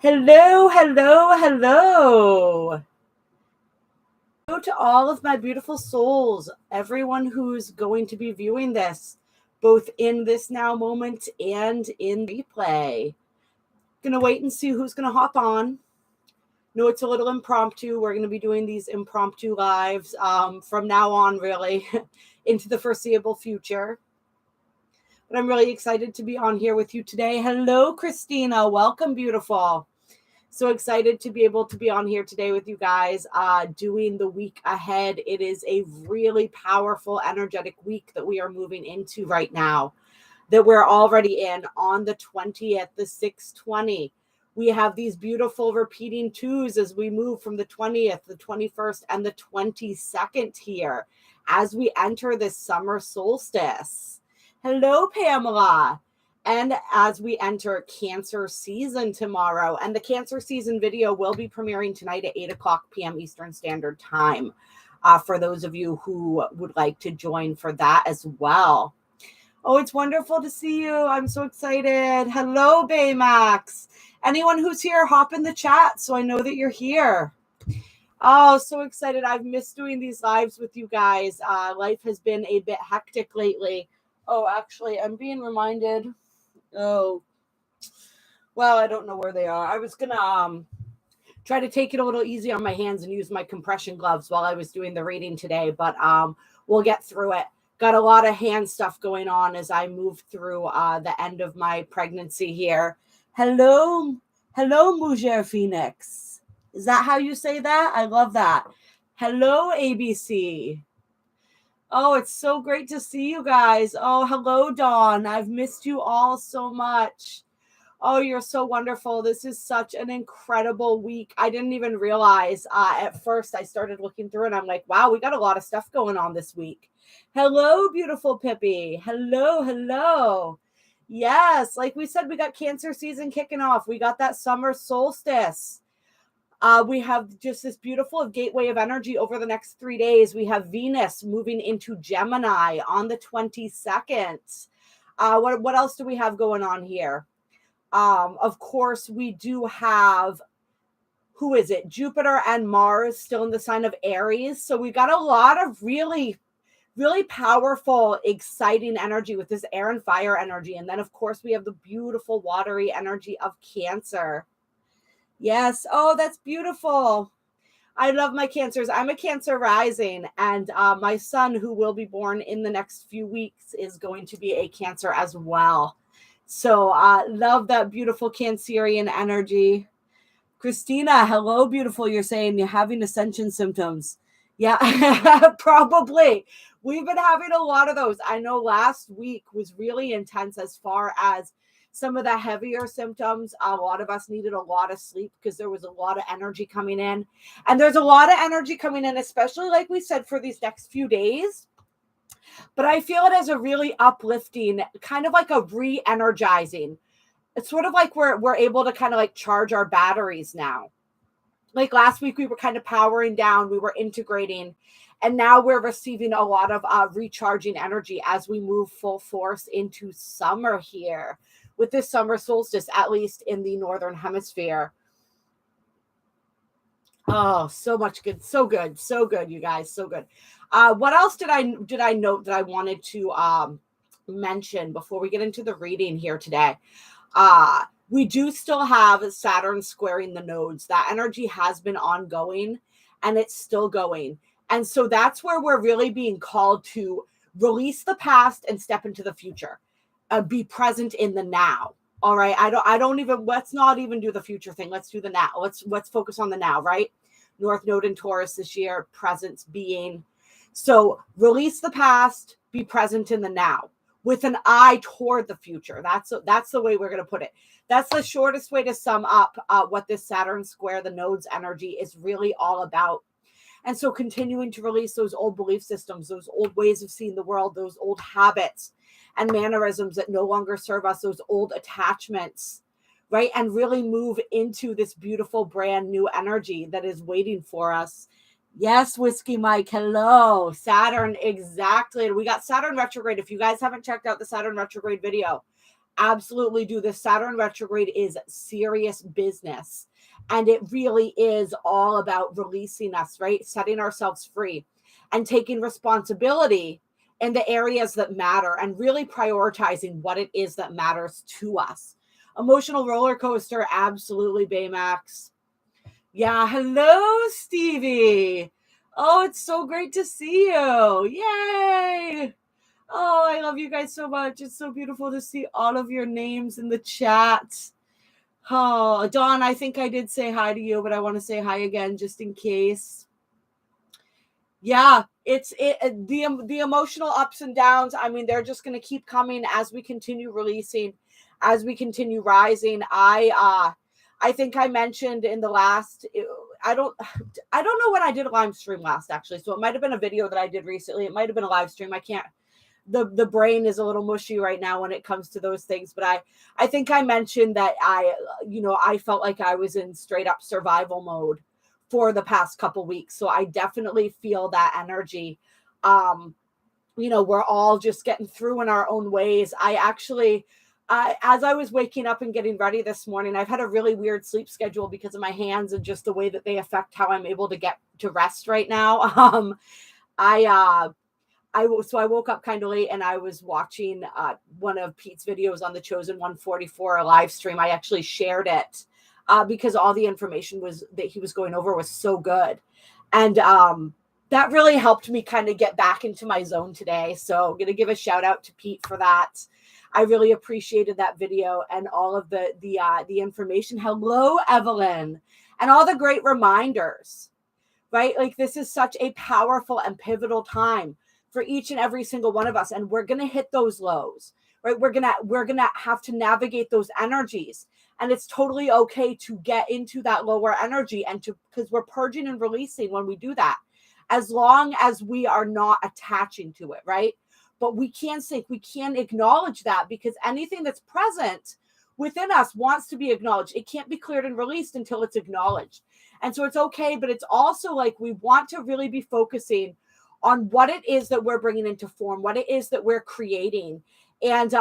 Hello, hello, hello. Hello to all of my beautiful souls, everyone who's going to be viewing this, both in this now moment and in replay. Gonna wait and see who's gonna hop on. No, it's a little impromptu. We're gonna be doing these impromptu lives from now on, really, into the foreseeable future. But I'm really excited to be on here with you today. Hello, Christina. Welcome, beautiful. So excited to be able to be on here today with you guys, doing the week ahead. It is a really powerful, energetic week that we are moving into right now, that we're already in on the 20th, the 6/20. We have these beautiful repeating twos as we move from the 20th, the 21st, and the 22nd here as we enter this summer solstice. Hello, Pamela. And as we enter Cancer season tomorrow, and the Cancer season video will be premiering tonight at 8 p.m. Eastern Standard Time for those of you who would like to join for that as well. Oh, it's wonderful to see you. I'm so excited. Hello, Baymax. Anyone who's here, hop in the chat so I know that you're here. Oh, so excited. I've missed doing these lives with you guys. Life has been a bit hectic lately. Oh, actually, I'm being reminded. Oh, well, I don't know where they are. I was going to try to take it a little easy on my hands and use my compression gloves while I was doing the reading today, but we'll get through it. Got a lot of hand stuff going on as I move through the end of my pregnancy here. Hello, Mujer Phoenix. Is that how you say that? I love that. Hello, ABC. Oh, it's so great to see you guys. Oh, hello, Dawn. I've missed you all so much. Oh, you're so wonderful. This is such an incredible week. I didn't even realize at first. I started looking through and I'm like, wow, we got a lot of stuff going on this week. Hello, beautiful Pippi. Hello. Yes, like we said, we got Cancer season kicking off. We got that summer solstice. We have just this beautiful gateway of energy over the next 3 days. We have Venus moving into Gemini on the 22nd. What else do we have going on here? Of course, we do have, who is it? Jupiter and Mars still in the sign of Aries. So we got a lot of really powerful, exciting energy with this air and fire energy. And then, of course, we have the beautiful watery energy of Cancer. Yes. Oh, that's beautiful. I love my Cancers. I'm a Cancer rising, and my son, who will be born in the next few weeks, is going to be a Cancer as well. So love that beautiful Cancerian energy. Christina, hello, beautiful. You're saying you're having ascension symptoms. Yeah, probably. We've been having a lot of those. I know last week was really intense as far as some of the heavier symptoms. A lot of us needed a lot of sleep because there was a lot of energy coming in. And there's a lot of energy coming in, especially like we said, for these next few days. But I feel it as a really uplifting, kind of like a re-energizing. It's sort of like we're able to kind of like charge our batteries now. Like last week, we were kind of powering down, we were integrating, and now we're receiving a lot of recharging energy as we move full force into summer here with this summer solstice, at least in the Northern Hemisphere. Oh, so much good. So good, you guys. So good. What else did I note that I wanted to mention before we get into the reading here today? We do still have Saturn squaring the nodes. That energy has been ongoing and it's still going. And so that's where we're really being called to release the past and step into the future. Be present in the now. All right. Let's not even do the future thing. Let's do the now. Let's focus on the now, right? North Node in Taurus this year, presence being. So release the past, be present in the now with an eye toward the future. That's the way we're going to put it. That's the shortest way to sum up what this Saturn square, the nodes energy, is really all about. And so continuing to release those old belief systems, those old ways of seeing the world, those old habits and mannerisms that no longer serve us, those old attachments, right? And really move into this beautiful brand new energy that is waiting for us. Yes, Whiskey Mike, hello. Saturn, exactly. We got Saturn retrograde. If you guys haven't checked out the Saturn retrograde video, absolutely do. The Saturn retrograde is serious business. And it really is all about releasing us, right? Setting ourselves free and taking responsibility in the areas that matter and really prioritizing what it is that matters to us. Emotional roller coaster, absolutely, Baymax. Yeah, hello, Stevie. Oh, it's so great to see you. Yay. Oh, I love you guys so much. It's so beautiful to see all of your names in the chat. Oh, Dawn, I think I did say hi to you, but I want to say hi again just in case. Yeah, the emotional ups and downs. I mean, they're just going to keep coming as we continue releasing, as we continue rising. I think I mentioned in the last, I don't know when I did a live stream last, actually. So it might have been a video that I did recently. It might have been a live stream. I can't, the brain is a little mushy right now when it comes to those things. But I think I mentioned that I felt like I was in straight up survival mode for the past couple weeks. So I definitely feel that energy. We're all just getting through in our own ways. I actually, as I was waking up and getting ready this morning, I've had a really weird sleep schedule because of my hands and just the way that they affect how I'm able to get to rest right now. So I woke up kind of late and I was watching one of Pete's videos on the Chosen 144, a live stream. I actually shared it because all the information that he was going over was so good. And that really helped me kind of get back into my zone today. So I'm going to give a shout out to Pete for that. I really appreciated that video and all of the information. Hello, Evelyn, and all the great reminders, right? Like, this is such a powerful and pivotal time for each and every single one of us. And we're going to hit those lows, right? We're going to have to navigate those energies. And it's totally okay to get into that lower energy because we're purging and releasing when we do that, as long as we are not attaching to it, right? But we can't acknowledge that, because anything that's present within us wants to be acknowledged. It can't be cleared and released until it's acknowledged. And so it's okay, but it's also like we want to really be focusing on what it is that we're bringing into form, what it is that we're creating. And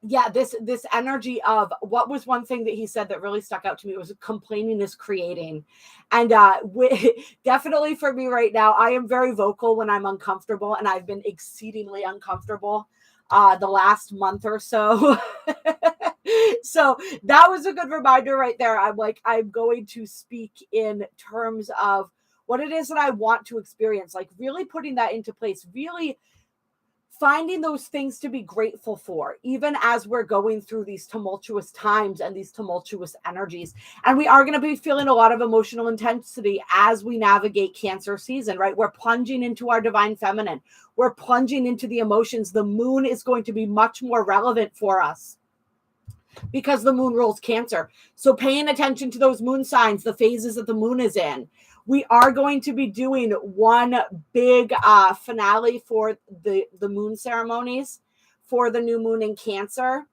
this energy of, what was one thing that he said that really stuck out to me was complaining is creating. And definitely for me right now, I am very vocal when I'm uncomfortable, and I've been exceedingly uncomfortable the last month or so. So that was a good reminder right there. I'm going to speak in terms of what it is that I want to experience, like really putting that into place, really finding those things to be grateful for, even as we're going through these tumultuous times and these tumultuous energies. And we are going to be feeling a lot of emotional intensity as we navigate Cancer season, right? We're plunging into our divine feminine. We're plunging into the emotions. The moon is going to be much more relevant for us because the moon rules Cancer. So paying attention to those moon signs, the phases that the moon is in. We are going to be doing one big finale for the moon ceremonies for the new moon in Cancer.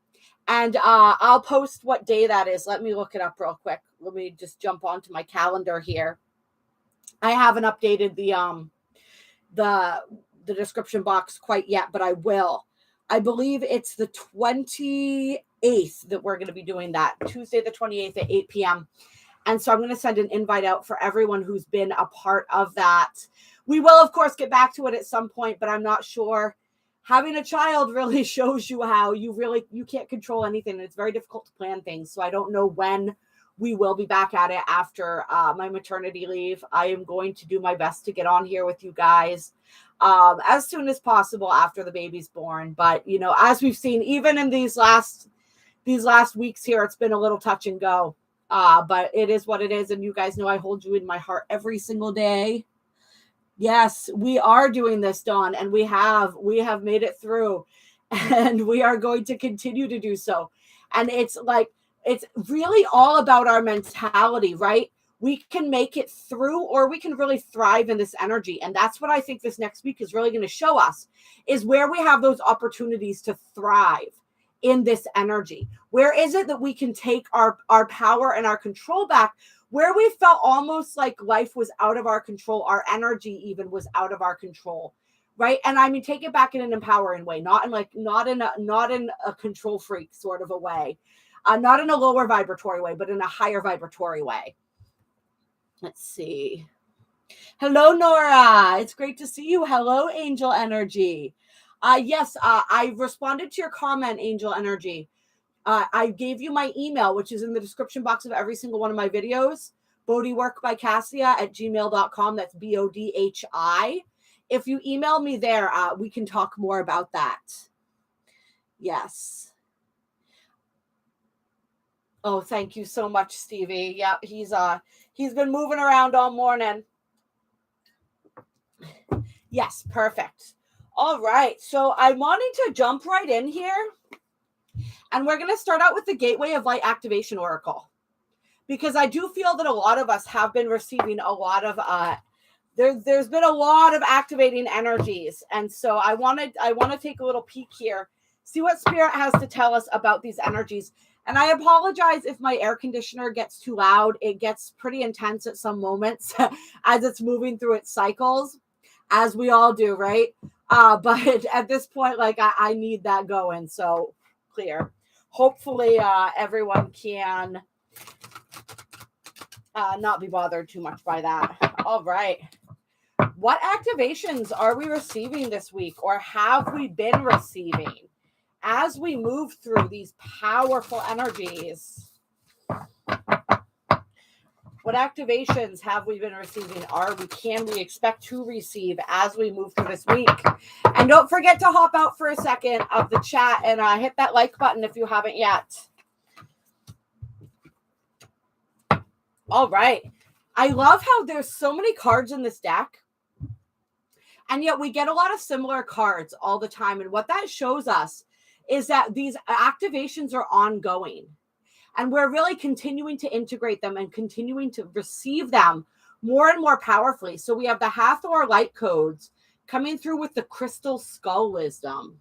And I'll post what day that is. Let me look it up real quick. Let me just jump onto my calendar here. I haven't updated the description box quite yet, but I will. I believe it's the 28th that we're going to be doing that. Tuesday the 28th at 8 p.m. And so I'm going to send an invite out for everyone who's been a part of that. We will, of course, get back to it at some point, but I'm not sure. Having a child really shows you how you can't control anything. It's very difficult to plan things. So I don't know when we will be back at it after my maternity leave. I am going to do my best to get on here with you guys as soon as possible after the baby's born. But, as we've seen, even in these last weeks here, it's been a little touch and go. But it is what it is. And you guys know I hold you in my heart every single day. Yes, we are doing this, Dawn, and we have made it through, and we are going to continue to do so. And it's really all about our mentality, right? We can make it through, or we can really thrive in this energy. And that's what I think this next week is really going to show us, is where we have those opportunities to thrive in this energy. Where is it that we can take our power and our control back, where we felt almost like life was out of our control, our energy even was out of our control? right? And I mean, take it back in an empowering way, not in a control freak sort of a way, not in a lower vibratory way, but in a higher vibratory way. Let's see. Hello, Nora. It's great to see you. Hello, Angel Energy. Yes, I responded to your comment, Angel Energy. I gave you my email, which is in the description box of every single one of my videos. bodhiworkbykassia@gmail.com. That's BODHI. If you email me there, we can talk more about that. Yes. Oh, thank you so much, Stevie. Yeah, he's been moving around all morning. Yes, perfect. All right. So I'm wanting to jump right in here. And we're going to start out with the Gateway of Light Activation Oracle. Because I do feel that a lot of us have been receiving a lot of there's been a lot of activating energies. And so I want to take a little peek here, see what Spirit has to tell us about these energies. And I apologize if my air conditioner gets too loud. It gets pretty intense at some moments as it's moving through its cycles, as we all do, right? But at this point, like I need that going. So clear. Hopefully everyone can not be bothered too much by that. All right. What activations are we receiving this week, or have we been receiving as we move through these powerful energies? What activations have we been receiving? Can we expect to receive as we move through this week? And don't forget to hop out for a second of the chat and hit that like button if you haven't yet. All right. I love how there's so many cards in this deck. And yet we get a lot of similar cards all the time. And what that shows us is that these activations are ongoing. And we're really continuing to integrate them and continuing to receive them more and more powerfully. So we have the Hathor light codes coming through with the crystal skull wisdom.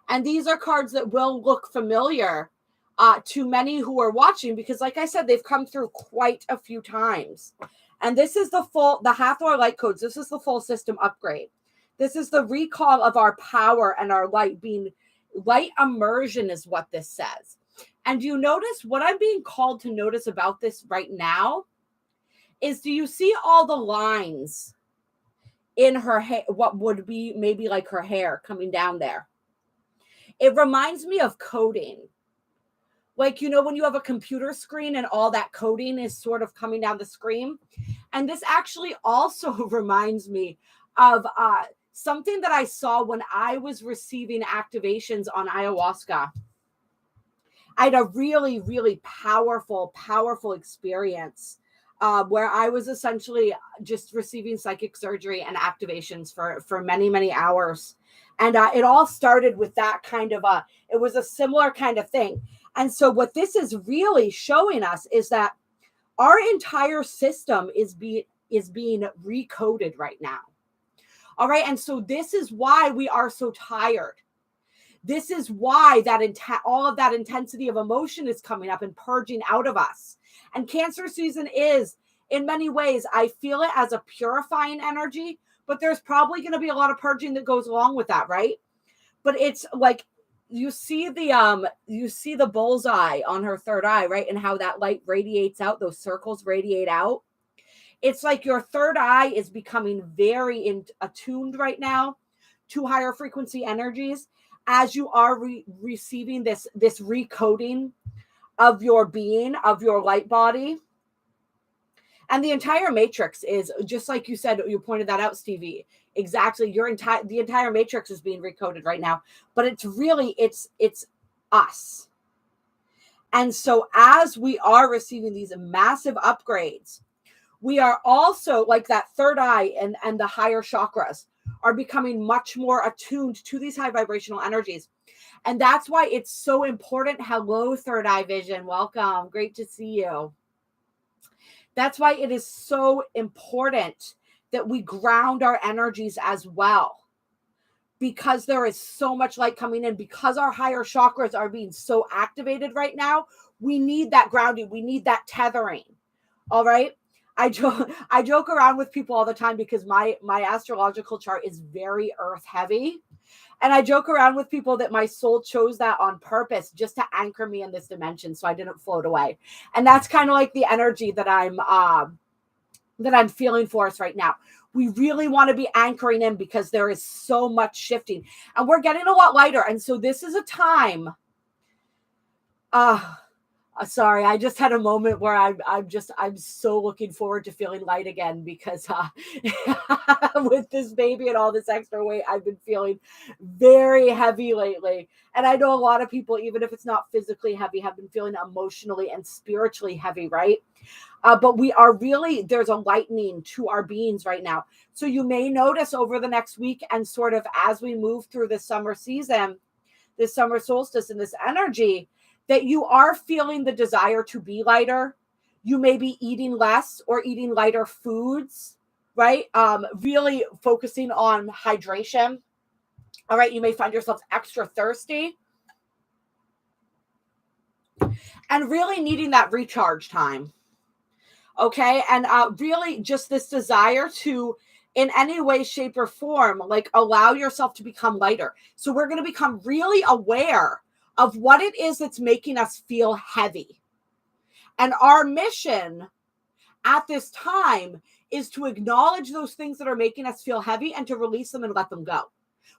And these are cards that will look familiar to many who are watching, because like I said, they've come through quite a few times. And this is the Hathor light codes. This is the full system upgrade. This is the recall of our power and our light being light immersion is what this says. And do you notice what I'm being called to notice about this right now is, do you see all the lines in her hair, what would be maybe like her hair coming down there? It reminds me of coding. Like, you know, when you have a computer screen and all that coding is sort of coming down the screen. And this actually also reminds me of something that I saw when I was receiving activations on ayahuasca. I had a really, really powerful experience where I was essentially just receiving psychic surgery and activations for many, many hours. And it all started with that kind of it was a similar kind of thing. And so what this is really showing us is that our entire system is being recoded right now. All right. And so this is why we are so tired. This is why all of that intensity of emotion is coming up and purging out of us. And Cancer season is, in many ways, I feel it as a purifying energy, but there's probably going to be a lot of purging that goes along with that, right? But it's like you see the bullseye on her third eye, right? And how that light radiates out, those circles radiate out. It's like your third eye is becoming very attuned right now to higher frequency energies, as you are receiving this recoding of your being, of your light body. And the entire matrix is, just like you said, you pointed that out, Stevie. Exactly. The entire matrix is being recoded right now, but it's really, it's us. And so as we are receiving these massive upgrades, we are also, like that third eye and the higher chakras are becoming much more attuned to these high vibrational energies. And that's why it's so important. Hello, third eye vision. Welcome. Great to see you. That's why it is so important that we ground our energies as well, because there is so much light coming in, because our higher chakras are being so activated right now. We need that grounding. We need that tethering. All right. I joke around with people all the time because my astrological chart is very earth heavy. And I joke around with people that my soul chose that on purpose just to anchor me in this dimension so I didn't float away. And that's kind of like the energy that I'm feeling for us right now. We really want to be anchoring in because there is so much shifting and we're getting a lot lighter. And so this is a time. Sorry, I just had a moment where I'm so looking forward to feeling light again because with this baby and all this extra weight, I've been feeling very heavy lately. And I know a lot of people, even if it's not physically heavy, have been feeling emotionally and spiritually heavy, right? But we are really, there's a lightening to our beings right now. So you may notice over the next week and sort of as we move through this summer season, this summer solstice and this energy, that you are feeling the desire to be lighter. You may be eating less or eating lighter foods, right? Really focusing on hydration. All right. You may find yourself extra thirsty and really needing that recharge time. Okay. And really just this desire to, in any way, shape, or form, like allow yourself to become lighter. So we're going to become really aware of what it is that's making us feel heavy. And our mission at this time is to acknowledge those things that are making us feel heavy and to release them and let them go.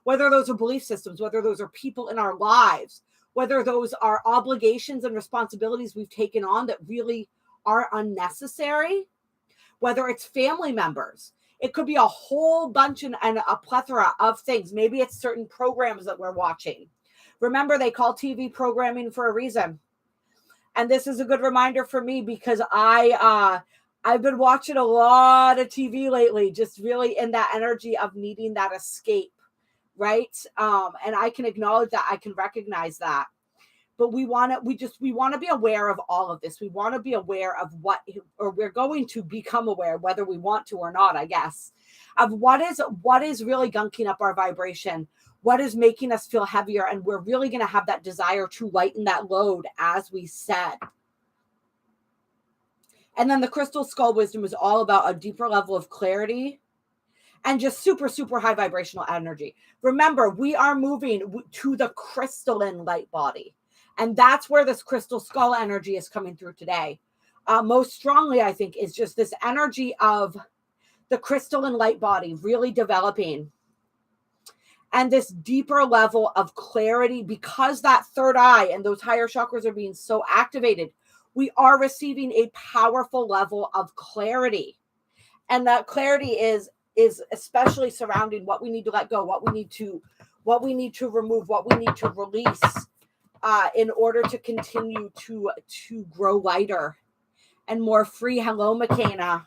Whether those are belief systems, whether those are people in our lives, whether those are obligations and responsibilities we've taken on that really are unnecessary, whether it's family members. It could be a whole bunch and a plethora of things. Maybe it's certain programs that we're watching. Remember, they call TV programming for a reason. And this is a good reminder for me because I've been watching a lot of TV lately, just really in that energy of needing that escape, right? And I can acknowledge that, I can recognize that. But we want to be aware of all of this. We want to be aware of or we're going to become aware, whether we want to or not, I guess, of what is really gunking up our vibration, what is making us feel heavier. And we're really going to have that desire to lighten that load, as we said. And then the crystal skull wisdom is all about a deeper level of clarity and just super, super high vibrational energy. Remember, we are moving to the crystalline light body. And that's where this crystal skull energy is coming through today. Most strongly, I think, is just this energy of the crystalline light body really developing. And this deeper level of clarity, because that third eye and those higher chakras are being so activated, we are receiving a powerful level of clarity. And that clarity is especially surrounding what we need to let go, what we need to remove, what we need to release in order to continue to grow lighter and more free. Hello, McKenna.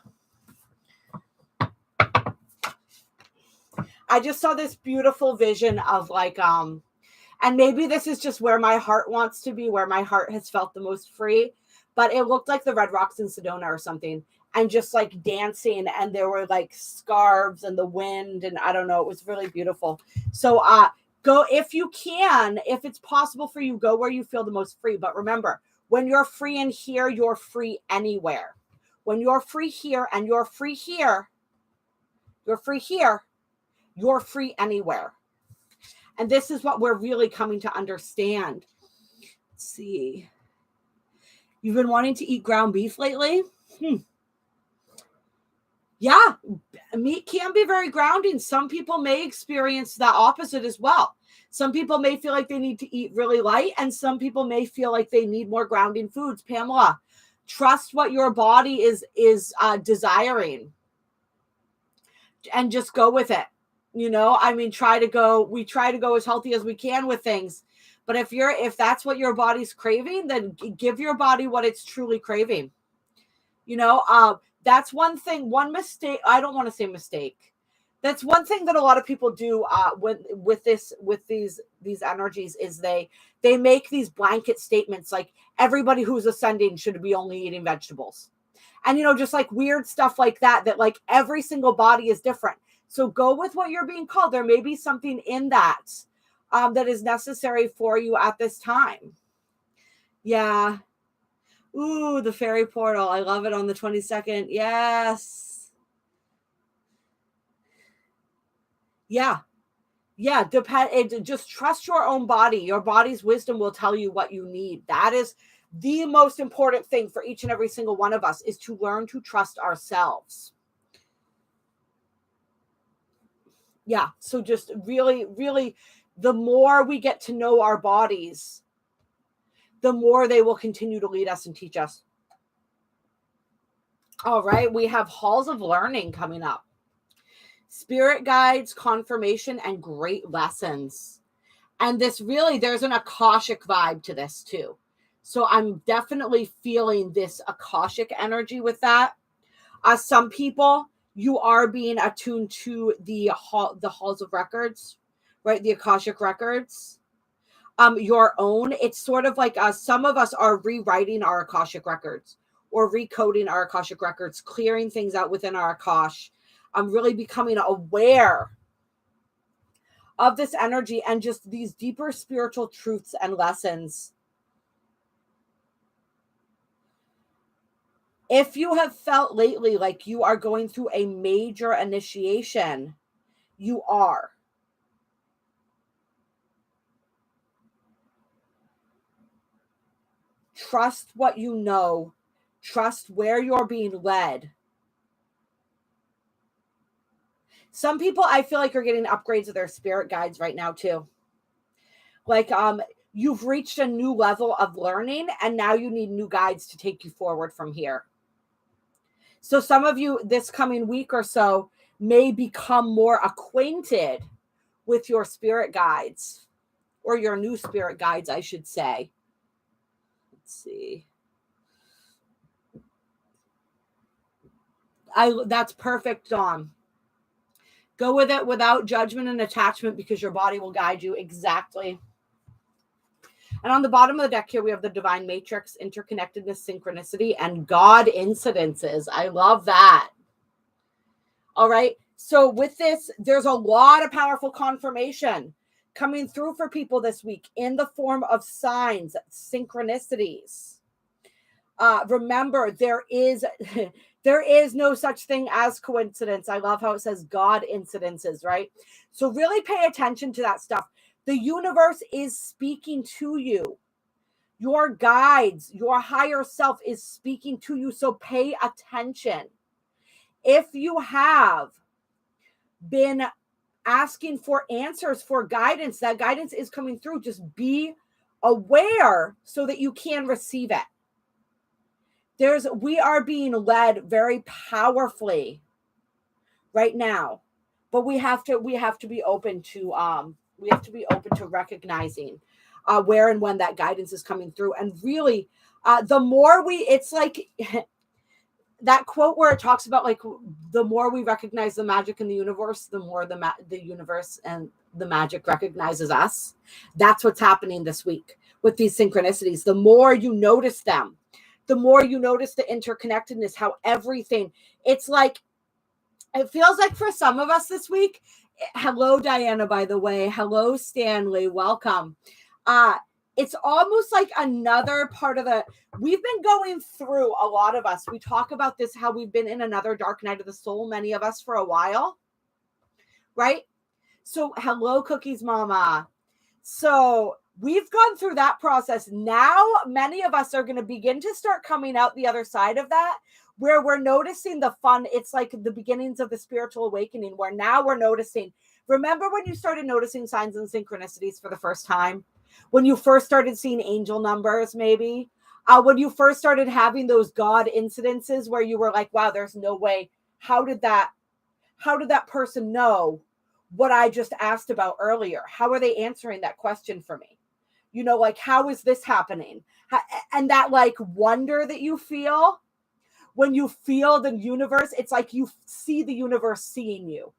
I just saw this beautiful vision of and maybe this is just where my heart wants to be, where my heart has felt the most free, but it looked like the Red Rocks in Sedona or something, and just like dancing, and there were like scarves and the wind, and I don't know, it was really beautiful. So go, if you can, if it's possible for you, go where you feel the most free. But remember, when you're free in here, you're free anywhere. When you're free here and you're free here, you're free here, you're free anywhere. And this is what we're really coming to understand. Let's see. You've been wanting to eat ground beef lately? Yeah, meat can be very grounding. Some people may experience the opposite as well. Some people may feel like they need to eat really light, and some people may feel like they need more grounding foods. Pamela, trust what your body is desiring and just go with it. You know, I mean, we try to go as healthy as we can with things. But if that's what your body's craving, then give your body what it's truly craving. You know, that's one thing, one mistake. I don't want to say mistake. That's one thing that a lot of people do with these energies is they make these blanket statements like everybody who's ascending should be only eating vegetables. And, you know, just like weird stuff like that like every single body is different. So go with what you're being called. There may be something in that that is necessary for you at this time. Yeah. Ooh, the fairy portal. I love it on the 22nd. Yes. Yeah. Yeah. Just trust your own body. Your body's wisdom will tell you what you need. That is the most important thing for each and every single one of us, is to learn to trust ourselves. Yeah. So just really, really, the more we get to know our bodies, the more they will continue to lead us and teach us. All right. We have halls of learning coming up. Spirit guides, confirmation, and great lessons. And this really, there's an Akashic vibe to this too. So I'm definitely feeling this Akashic energy with that. Some people, you are being attuned to the halls of records, right? The Akashic records. Your own. It's sort of like some of us are rewriting our Akashic records or recoding our Akashic records, clearing things out within our Akash. I'm really becoming aware of this energy and just these deeper spiritual truths and lessons. If you have felt lately like you are going through a major initiation, you are. Trust what you know. Trust where you're being led. Some people, I feel like, are getting upgrades of their spirit guides right now too. Like, you've reached a new level of learning and now you need new guides to take you forward from here. So some of you this coming week or so may become more acquainted with your spirit guides, or your new spirit guides, I should say. Let's see. That's perfect, Dawn. Go with it without judgment and attachment, because your body will guide you exactly. And on the bottom of the deck here, we have the divine matrix, interconnectedness, synchronicity, and God incidences. I love that. All right. So with this, there's a lot of powerful confirmation coming through for people this week in the form of signs, synchronicities. Remember, there is no such thing as coincidence. I love how it says God incidences, right? So really pay attention to that stuff. The universe is speaking to you. Your guides, your higher self is speaking to you. So pay attention. If you have been asking for answers, for guidance, that guidance is coming through. Just be aware so that you can receive it. We are being led very powerfully right now, but we have to be open to recognizing where and when that guidance is coming through. And really, the more it's like that quote where it talks about, like, the more we recognize the magic in the universe, the more the universe and the magic recognizes us. That's what's happening this week with these synchronicities. The more you notice them, the more you notice the interconnectedness, how everything, it's like, it feels like for some of us this week. Hello, Diana, by the way. Hello, Stanley. Welcome. It's almost like another part of we've been going through, a lot of us. We talk about this, how we've been in another dark night of the soul, many of us, for a while, right? So hello, Cookies Mama. So we've gone through that process. Now, many of us are going to begin to start coming out the other side of that, where we're noticing the fun. It's like the beginnings of the spiritual awakening, where now we're noticing. Remember when you started noticing signs and synchronicities for the first time? When you first started seeing angel numbers, maybe? When you first started having those God incidences where you were like, wow, there's no way. How did that person know what I just asked about earlier? How are they answering that question for me? You know, like, how is this happening? And that, like, wonder that you feel when you feel the universe, it's like you see the universe seeing you.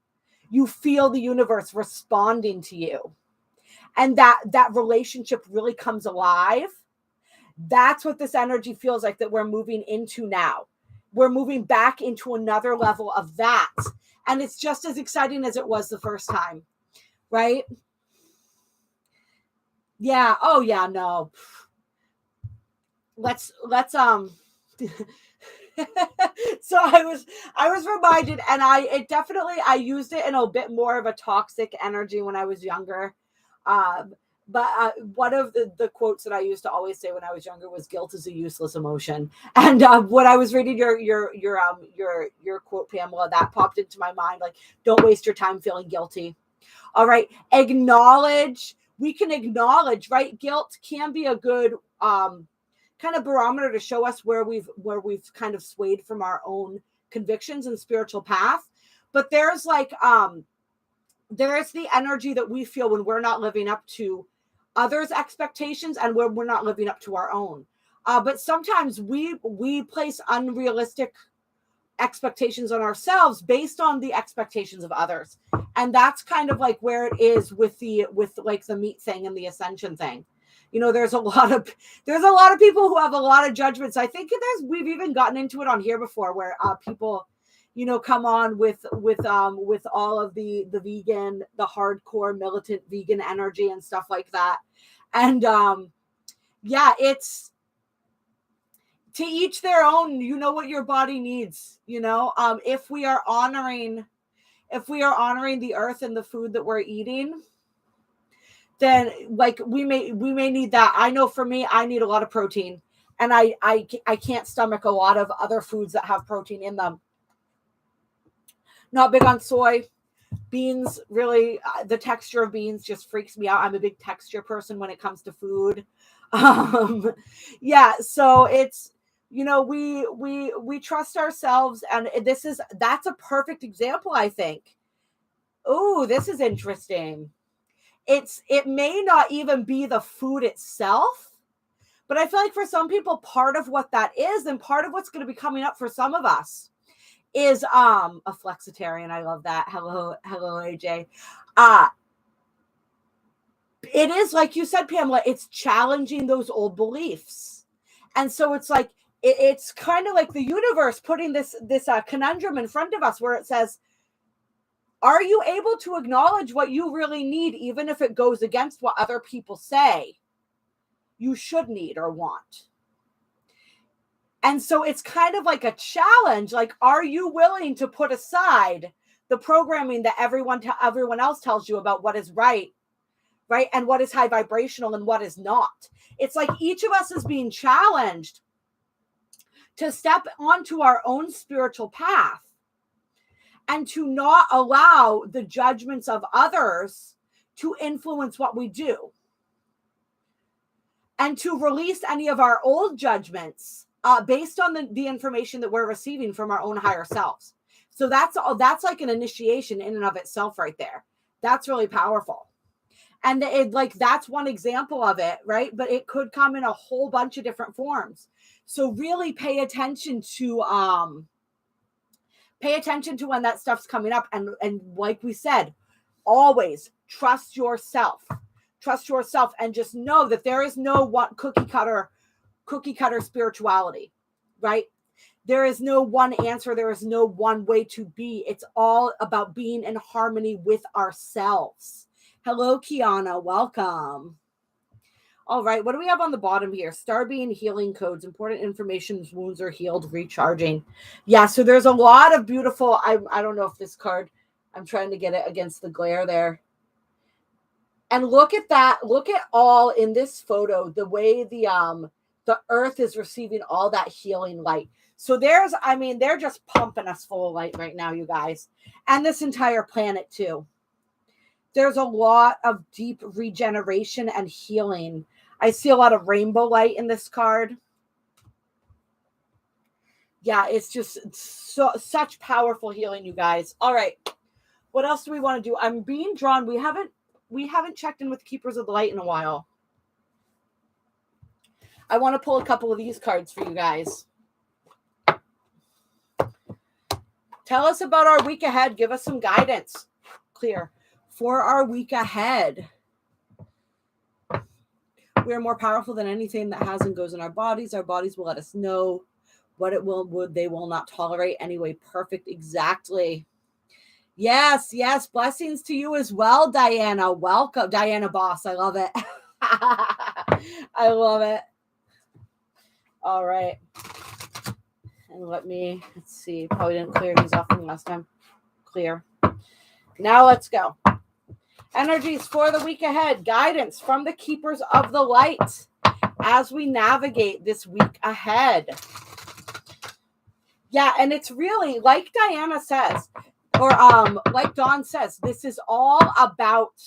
You feel the universe responding to you. And that relationship really comes alive. That's what this energy feels like that we're moving into now. We're moving back into another level of that. And it's just as exciting as it was the first time, right? Yeah. Oh, yeah, no. let's so I was reminded, and I used it in a bit more of a toxic energy when I was younger. But one of the quotes that I used to always say when I was younger was "Guilt is a useless emotion." And when I was reading your quote, Pamela, that popped into my mind. Like, don't waste your time feeling guilty. All right, acknowledge. We can acknowledge, right? Guilt can be a good kind of barometer to show us where we've kind of swayed from our own convictions and spiritual path. But there's like there's the energy that we feel when we're not living up to others' expectations and when we're not living up to our own. But sometimes we place unrealistic expectations on ourselves based on the expectations of others. And that's kind of like where it is with like the meat thing and the ascension thing. You know, there's a lot of people who have a lot of judgments. I think we've even gotten into it on here before, where people, you know, come on with all of the vegan, the hardcore militant vegan energy and stuff like that. And yeah, it's to each their own. You know what your body needs, you know. If we are honoring the earth and the food that we're eating, then like we may need that. I know for me, I need a lot of protein, and I can't stomach a lot of other foods that have protein in them. Not big on soy. Beans, really, the texture of beans just freaks me out. I'm a big texture person when it comes to food. Yeah, so it's, you know, we trust ourselves, and that's a perfect example, I think. Oh, this is interesting. It may not even be the food itself, but I feel like for some people, part of what that is, and part of what's going to be coming up for some of us, is a flexitarian. I love that. Hello AJ. It is, like you said, Pamela, it's challenging those old beliefs. And so it's like it's kind of like the universe putting this conundrum in front of us, where it says, are you able to acknowledge what you really need, even if it goes against what other people say you should need or want? And so it's kind of like a challenge. Like, are you willing to put aside the programming that everyone else tells you about what is right, and what is high vibrational and what is not? It's like each of us is being challenged to step onto our own spiritual path, and to not allow the judgments of others to influence what we do, and to release any of our old judgments based on the information that we're receiving from our own higher selves. So that's like an initiation in and of itself right there. That's really powerful. And that's one example of it, right? But it could come in a whole bunch of different forms. So really pay attention to when that stuff's coming up. And like we said, always trust yourself, and just know that there is no one cookie cutter spirituality, right? There is no one answer. There is no one way to be. It's all about being in harmony with ourselves. Hello, Kiana. Welcome. All right. What do we have on the bottom here? Star being healing codes. Important information. Wounds are healed. Recharging. Yeah. So there's a lot of beautiful. I don't know if this card, I'm trying to get it against the glare there. And look at that. Look at all in this photo, the way the earth is receiving all that healing light. So they're just pumping us full of light right now, you guys. And this entire planet too. There's a lot of deep regeneration and healing. I see a lot of rainbow light in this card. Yeah, it's just such powerful healing, you guys. All right. What else do we want to do? I'm being drawn. We haven't checked in with Keepers of the Light in a while. I want to pull a couple of these cards for you guys. Tell us about our week ahead. Give us some guidance. Clear. For our week ahead. We are more powerful than anything that has and goes in our bodies. Our bodies will let us know what they will not tolerate anyway. Perfect. Exactly. Yes. Blessings to you as well, Diana. Welcome. Diana Boss. I love it. I love it. All right. And let's see. Probably didn't clear these off from last time. Clear. Now let's go. Energies for the week ahead. Guidance from the keepers of the light as we navigate this week ahead. Yeah, and it's really, like Diana says, or like Dawn says, this is all about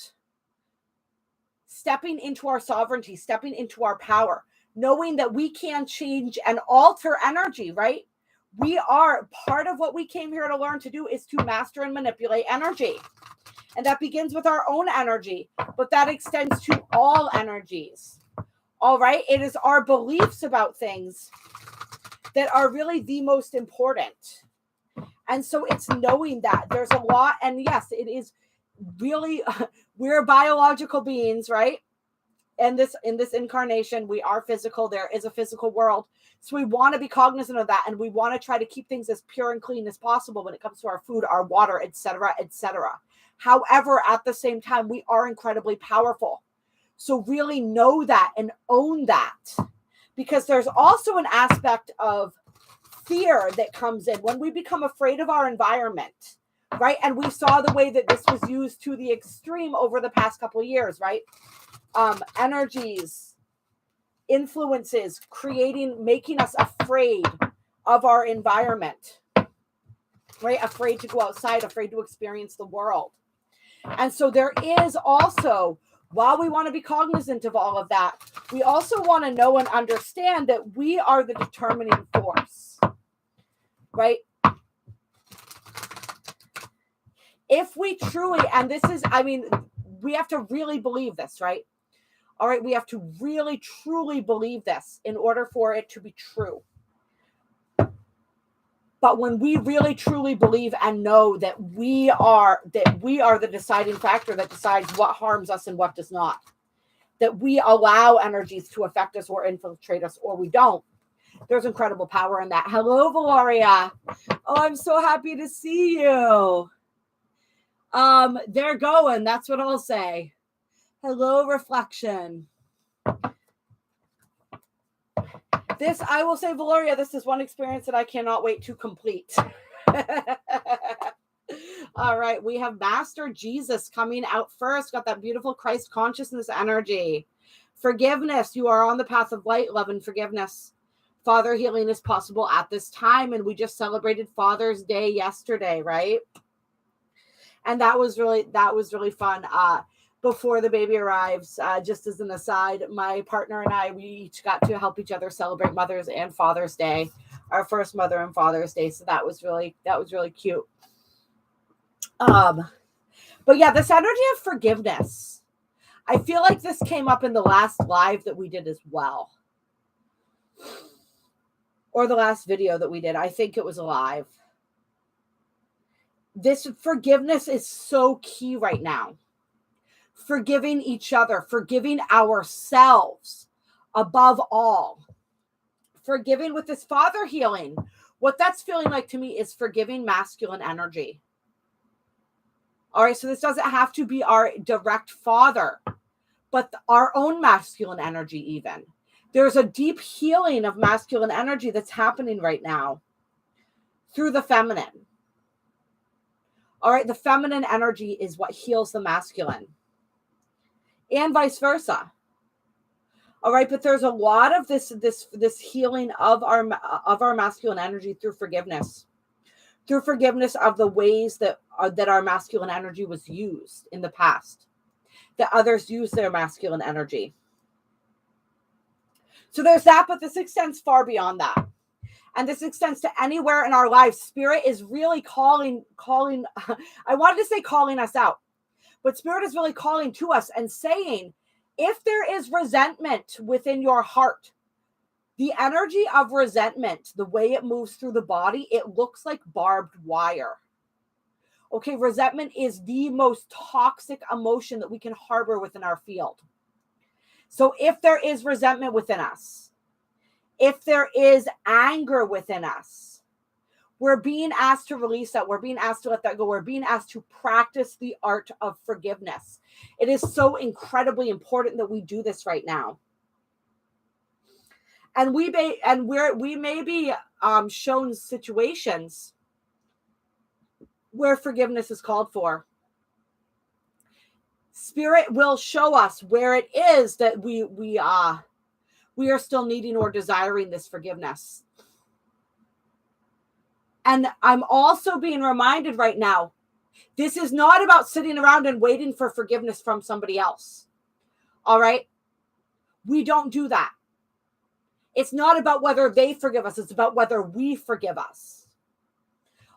stepping into our sovereignty, stepping into our power, knowing that we can change and alter energy, right? We are, part of what we came here to learn to do is to master and manipulate energy. And that begins with our own energy, but that extends to all energies. All right. It is our beliefs about things that are really the most important. And so it's knowing that there's a lot. And yes, it is really, we're biological beings, right? And in this incarnation, we are physical. There is a physical world. So we want to be cognizant of that. And we want to try to keep things as pure and clean as possible when it comes to our food, our water, etc., etc. However, at the same time, we are incredibly powerful. So really know that and own that, because there's also an aspect of fear that comes in when we become afraid of our environment, right? And we saw the way that this was used to the extreme over the past couple of years, right? Energies, influences, making us afraid of our environment, right? Afraid to go outside, afraid to experience the world. And so there is also, while we want to be cognizant of all of that, we also want to know and understand that we are the determining force, right? If we truly, and this is, I mean, we have to really believe this, right? All right, we have to really, truly believe this in order for it to be true. But when we really, truly believe and know that we are the deciding factor that decides what harms us and what does not, that we allow energies to affect us or infiltrate us or we don't, there's incredible power in that. Hello, Valoria. Oh, I'm so happy to see you. They're going. That's what I'll say. Hello, Reflection. This, I will say, Valoria, this is one experience that I cannot wait to complete. All right, we have Master Jesus coming out first. Got that beautiful Christ consciousness energy. Forgiveness. You are on the path of light, love, and forgiveness. Father healing is possible at this time. And we just celebrated Father's Day yesterday, right? And that was really fun. Before the baby arrives, just as an aside, my partner and I, we each got to help each other celebrate Mother's and Father's Day, our first Mother and Father's Day. So that was really cute. But yeah, this energy of forgiveness, I feel like this came up in the last live that we did as well, or the last video that we did. I think it was a live. This forgiveness is so key right now. Forgiving each other, forgiving ourselves above all. Forgiving with this father healing. What that's feeling like to me is forgiving masculine energy. All right, so this doesn't have to be our direct father, but our own masculine energy even. There's a deep healing of masculine energy that's happening right now through the feminine. All right, the feminine energy is what heals the masculine. And vice versa. All right, but there's a lot of this healing of our masculine energy through forgiveness of the ways that our masculine energy was used in the past, that others use their masculine energy. So there's that, but this extends far beyond that. And this extends to anywhere in our lives. Spirit is really calling, I wanted to say calling us out. But Spirit is really calling to us and saying, if there is resentment within your heart, the energy of resentment, the way it moves through the body, it looks like barbed wire. Okay, resentment is the most toxic emotion that we can harbor within our field. So if there is resentment within us, if there is anger within us, we're being asked to release that. We're being asked to let that go. We're being asked to practice the art of forgiveness. It is so incredibly important that we do this right now. And we may be shown situations where forgiveness is called for. Spirit will show us where it is that we are still needing or desiring this forgiveness. And I'm also being reminded right now, this is not about sitting around and waiting for forgiveness from somebody else. All right? We don't do that. It's not about whether they forgive us. It's about whether we forgive us.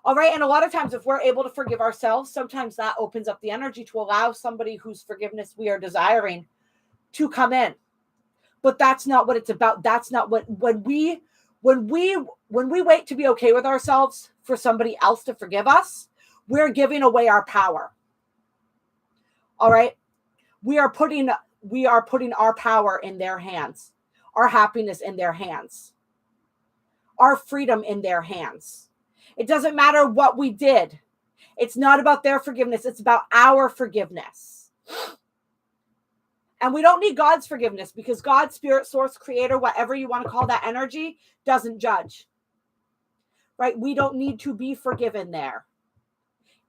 All right? And a lot of times, if we're able to forgive ourselves, sometimes that opens up the energy to allow somebody whose forgiveness we are desiring to come in. But that's not what it's about. That's not what, when we wait to be okay with ourselves for somebody else to forgive us, we're giving away our power. All right? We are putting our power in their hands, our happiness in their hands, our freedom in their hands. It doesn't matter what we did. It's not about their forgiveness. It's about our forgiveness. And we don't need God's forgiveness, because God, spirit, source, creator, whatever you want to call that energy, doesn't judge. Right? We don't need to be forgiven there.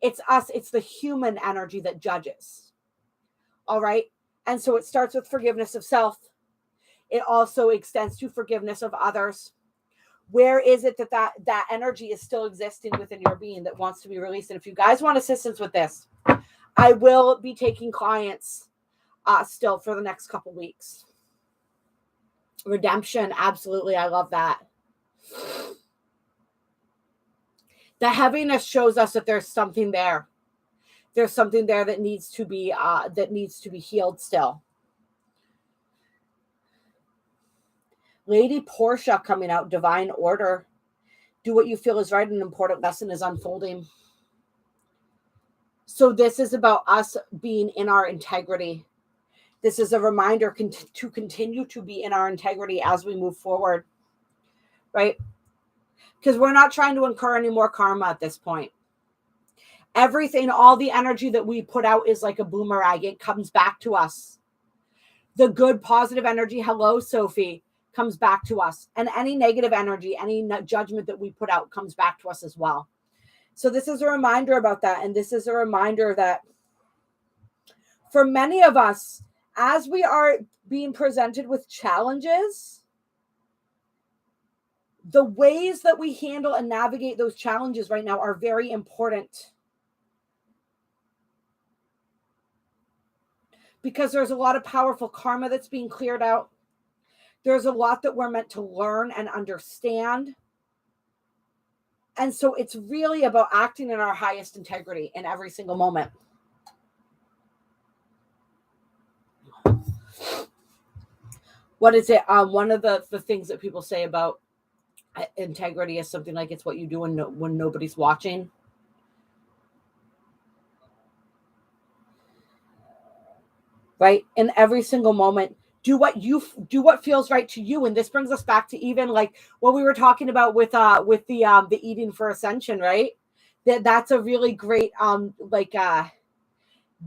It's us. It's the human energy that judges. All right? And so it starts with forgiveness of self. It also extends to forgiveness of others. Where is it that energy is still existing within your being that wants to be released? And if you guys want assistance with this, I will be taking clients still for the next couple weeks. Redemption, absolutely. I love that. The heaviness shows us that there's something there. There's something there that needs to be healed still. Lady Portia coming out, divine order. Do what you feel is right. An important lesson is unfolding. So this is about us being in our integrity. This is a reminder to continue to be in our integrity as we move forward, right? Because we're not trying to incur any more karma at this point. Everything, all the energy that we put out is like a boomerang. It comes back to us. The good, positive energy, hello, Sophie, comes back to us. And any negative energy, any judgment that we put out comes back to us as well. So this is a reminder about that. And this is a reminder that for many of us, as we are being presented with challenges, the ways that we handle and navigate those challenges right now are very important. Because there's a lot of powerful karma that's being cleared out. There's a lot that we're meant to learn and understand. And so it's really about acting in our highest integrity in every single moment. What is it? One of the things that people say about integrity is something like it's what you do when nobody's watching. Right? In every single moment, do what feels right to you. And this brings us back to even like what we were talking about with the eating for ascension, right? That's a really great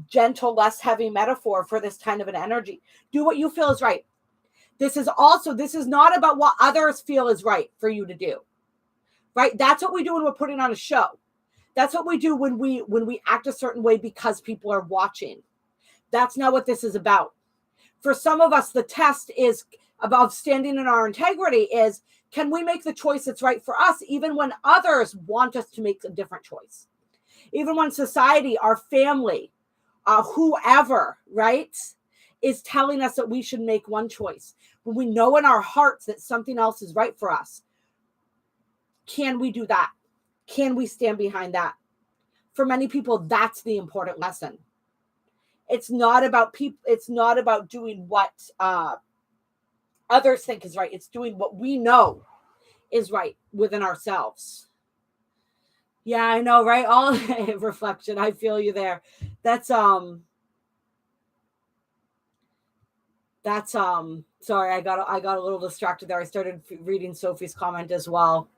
gentle, less heavy metaphor for this kind of an energy. Do what you feel is right. This is not about what others feel is right for you to do. Right? That's what we do when we're putting on a show. That's what we do when we act a certain way because people are watching. That's not what this is about. For some of us, the test is about standing in our integrity is, can we make the choice that's right for us, even when others want us to make a different choice? Even when society, our family, whoever, right, is telling us that we should make one choice. When we know in our hearts that something else is right for us, can we do that? Can we stand behind that? For many people, that's the important lesson. It's not about people. It's not about doing what others think is right. It's doing what we know is right within ourselves. Yeah, I know, right? All reflection. I feel you there. That's sorry. I got a little distracted there. I started reading Sophie's comment as well.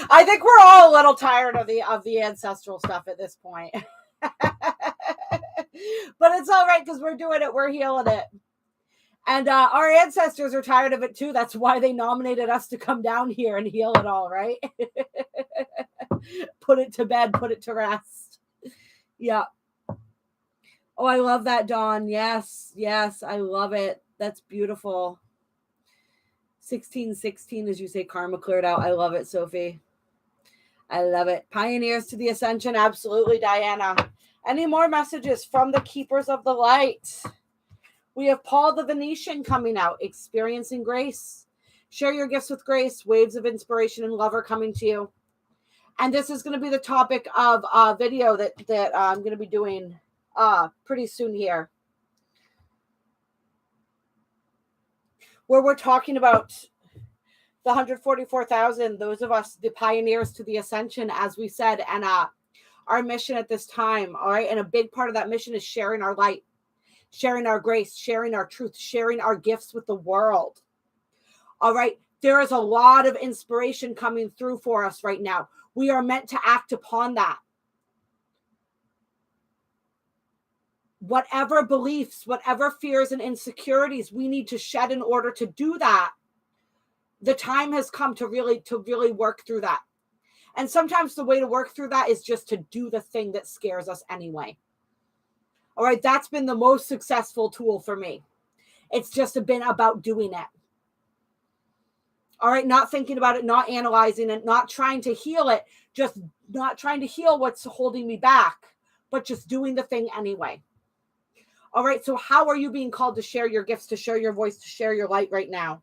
I think we're all a little tired of the ancestral stuff at this point. But it's all right because we're doing it. We're healing it. And our ancestors are tired of it too. That's why they nominated us to come down here and heal it all, right? Put it to bed, put it to rest. Yeah. Oh, I love that, Dawn. Yes, yes, I love it. That's beautiful. 1616, as you say, karma cleared out. I love it, Sophie. I love it. Pioneers to the ascension. Absolutely, Diana. Any more messages from the keepers of the light? We have Paul the Venetian coming out, experiencing grace. Share your gifts with grace. Waves of inspiration and love are coming to you. And this is going to be the topic of a video that I'm going to be doing pretty soon here, where we're talking about the 144,000, those of us, the pioneers to the ascension, as we said, and our mission at this time. All right. And a big part of that mission is sharing our light, sharing our grace, sharing our truth, sharing our gifts with the world. All right. There is a lot of inspiration coming through for us right now. We are meant to act upon that. Whatever beliefs, whatever fears and insecurities we need to shed in order to do that, the time has come to really work through that. And sometimes the way to work through that is just to do the thing that scares us anyway. All right. That's been the most successful tool for me. It's just been about doing it. All right. Not thinking about it, not analyzing it, not trying to heal it, just not trying to heal what's holding me back, but just doing the thing anyway. All right. So how are you being called to share your gifts, to share your voice, to share your light right now?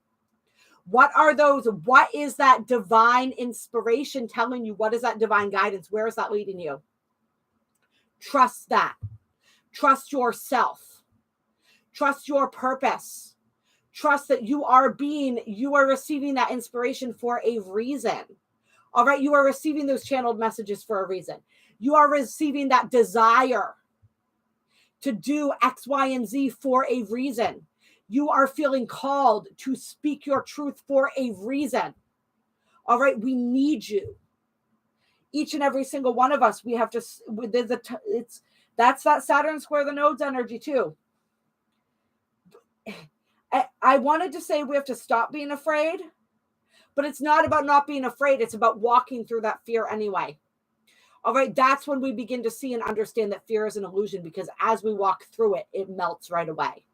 What are those? What is that divine inspiration telling you? What is that divine guidance? Where is that leading you? Trust that. Trust yourself. Trust your purpose. Trust that you are receiving that inspiration for a reason. All right. You are receiving those channeled messages for a reason. You are receiving that desire to do X, Y, and Z for a reason. You are feeling called to speak your truth for a reason. All right. We need you. Each and every single one of us, we have to, that's that Saturn square the nodes energy too. I wanted to say we have to stop being afraid, but it's not about not being afraid. It's about walking through that fear anyway. All right. That's when we begin to see and understand that fear is an illusion, because as we walk through it, it melts right away.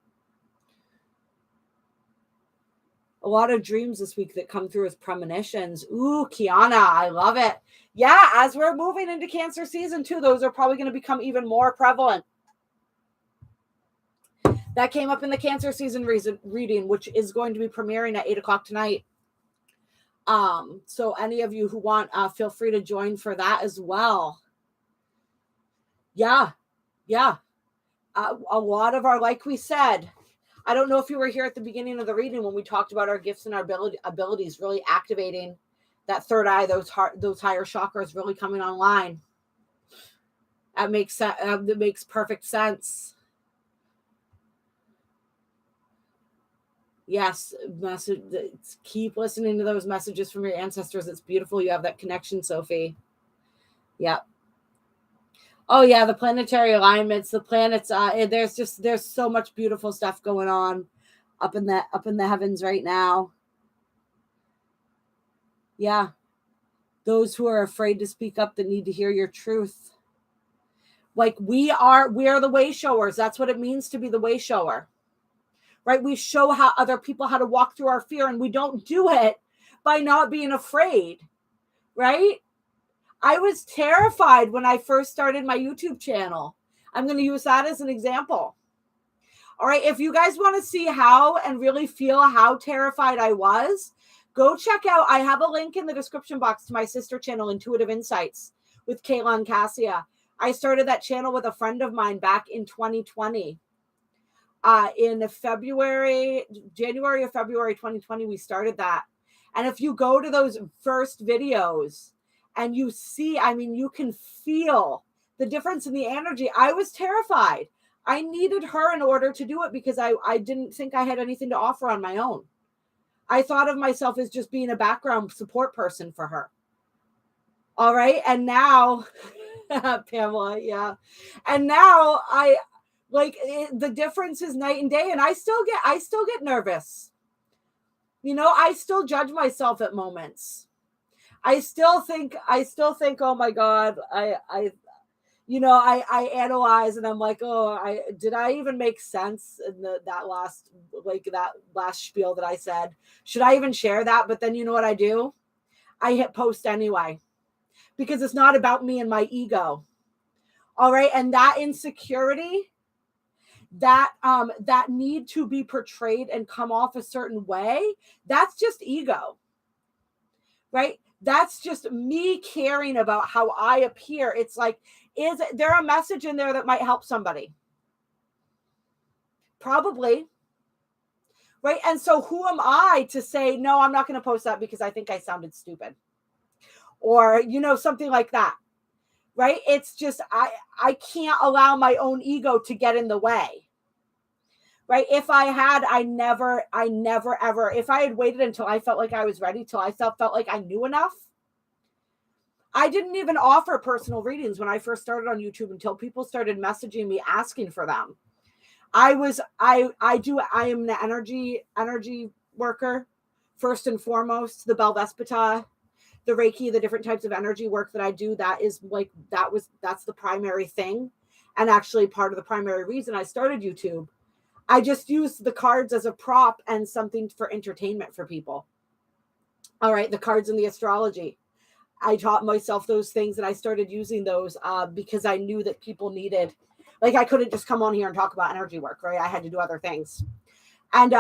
A lot of dreams this week that come through as premonitions. Ooh, Kiana, I love it. Yeah, as we're moving into Cancer season 2, those are probably going to become even more prevalent. That came up in the Cancer season reading, which is going to be premiering at 8 o'clock tonight. So any of you who want, feel free to join for that as well. Yeah. A lot of our, like we said, I don't know if you were here at the beginning of the reading when we talked about our gifts and our abilities really activating that third eye, those higher chakras really coming online. That makes perfect sense. Yes, keep listening to those messages from your ancestors. It's beautiful. You have that connection, Sophie. Yep. Oh yeah, the planetary alignments, the planets. There's so much beautiful stuff going on up in the heavens right now. Yeah, those who are afraid to speak up, that need to hear your truth. Like we are the way showers. That's what it means to be the way shower. Right? We show how other people how to walk through our fear, and we don't do it by not being afraid. Right? I was terrified when I first started my YouTube channel. I'm going to use that as an example. All right. If you guys want to see how and really feel how terrified I was, go check out. I have a link in the description box to my sister channel, Intuitive Insights with Kassia. I started that channel with a friend of mine back in 2020. In January or February 2020, we started that. And if you go to those first videos and you see, you can feel the difference in the energy. I was terrified. I needed her in order to do it because I didn't think I had anything to offer on my own. I thought of myself as just being a background support person for her. All right. And now, Pamela, yeah. And now Like the difference is night and day. And I still get nervous. You know, I still judge myself at moments. I still think, oh my God, I analyze and I'm like, oh, did I even make sense in that last spiel that I said? Should I even share that? But then you know what I do? I hit post anyway, because it's not about me and my ego. All right. And that insecurity, that need to be portrayed and come off a certain way, that's just ego, right? That's just me caring about how I appear. It's like, is there a message in there that might help somebody? Probably. Right. And so who am I to say, no, I'm not going to post that because I think I sounded stupid, or, something like that. Right. It's just, I can't allow my own ego to get in the way. Right. If I had, I never ever, if I had waited until I felt like I was ready, till I felt like I knew enough. I didn't even offer personal readings when I first started on YouTube until people started messaging me asking for them. I am an energy worker, first and foremost. The Belvaspata, the Reiki, the different types of energy work that I do, that's the primary thing. And actually part of the primary reason I started YouTube. I just used the cards as a prop and something for entertainment for people. All right, the cards and the astrology. I taught myself those things, and I started using those because I knew that people needed, like, I couldn't just come on here and talk about energy work, right? I had to do other things. And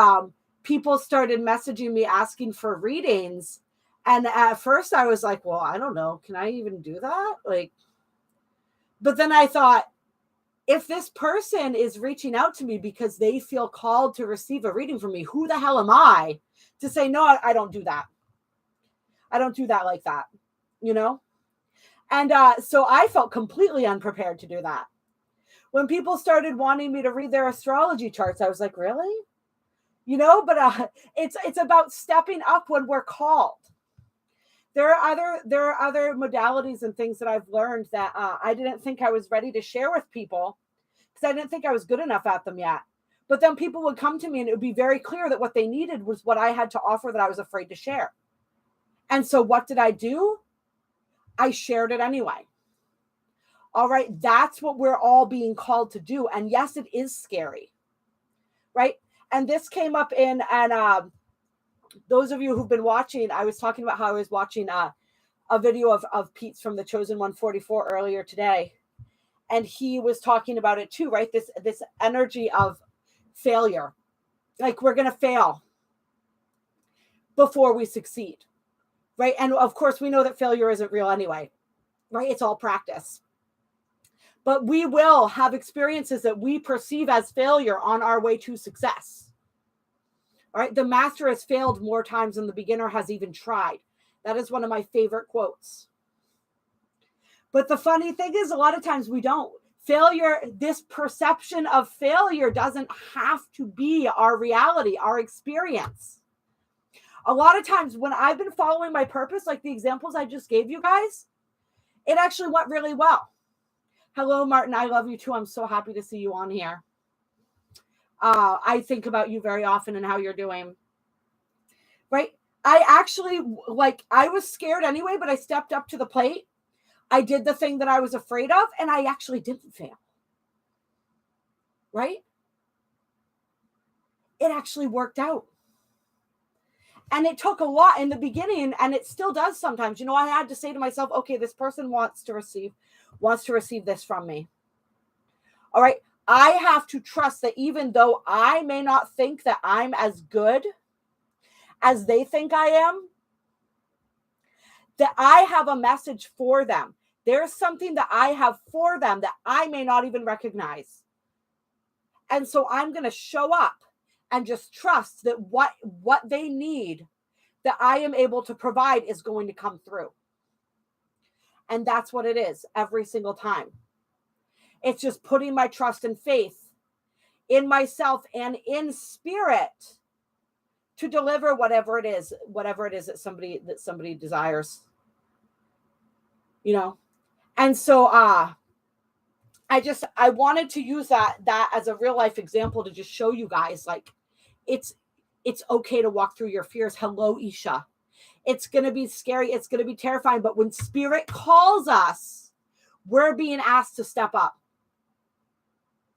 people started messaging me asking for readings. And at first I was like, well, I don't know. Can I even do that? But then I thought, if this person is reaching out to me because they feel called to receive a reading from me, who the hell am I to say, no, I don't do that. I don't do that like that, And so I felt completely unprepared to do that. When people started wanting me to read their astrology charts, I was like, really? But it's about stepping up when we're called. There are other modalities and things that I've learned that I didn't think I was ready to share with people because I didn't think I was good enough at them yet. But then people would come to me and it would be very clear that what they needed was what I had to offer that I was afraid to share. And so what did I do? I shared it anyway. All right. That's what we're all being called to do. And yes, it is scary. Right. And this came up and those of you who've been watching, I was talking about how I was watching a video of Pete's from the Chosen 144 earlier today. And he was talking about it too, right? This energy of failure. Like, we're going to fail before we succeed. Right. And of course, we know that failure isn't real anyway. Right. It's all practice. But we will have experiences that we perceive as failure on our way to success. All right. The master has failed more times than the beginner has even tried. That is one of my favorite quotes. But the funny thing is, a lot of times we don't. Failure, this perception of failure doesn't have to be our reality, our experience. A lot of times when I've been following my purpose, like the examples I just gave you guys, it actually went really well. Hello, Martin. I love you too. I'm so happy to see you on here. I think about you very often and how you're doing. Right? I actually, I was scared anyway, but I stepped up to the plate. I did the thing that I was afraid of, and I actually didn't fail. Right? It actually worked out. And it took a lot in the beginning, and it still does sometimes. I had to say to myself, okay, this person wants to receive this from me. All right. I have to trust that even though I may not think that I'm as good as they think I am, that I have a message for them. There's something that I have for them that I may not even recognize. And so I'm going to show up and just trust that what they need, that I am able to provide, is going to come through. And that's what it is every single time. It's just putting my trust and faith in myself and in spirit to deliver whatever it is that somebody desires. And so I wanted to use that as a real life example to just show you guys, like, it's okay to walk through your fears. Hello, Isha. It's going to be scary. It's going to be terrifying. But when spirit calls us, we're being asked to step up.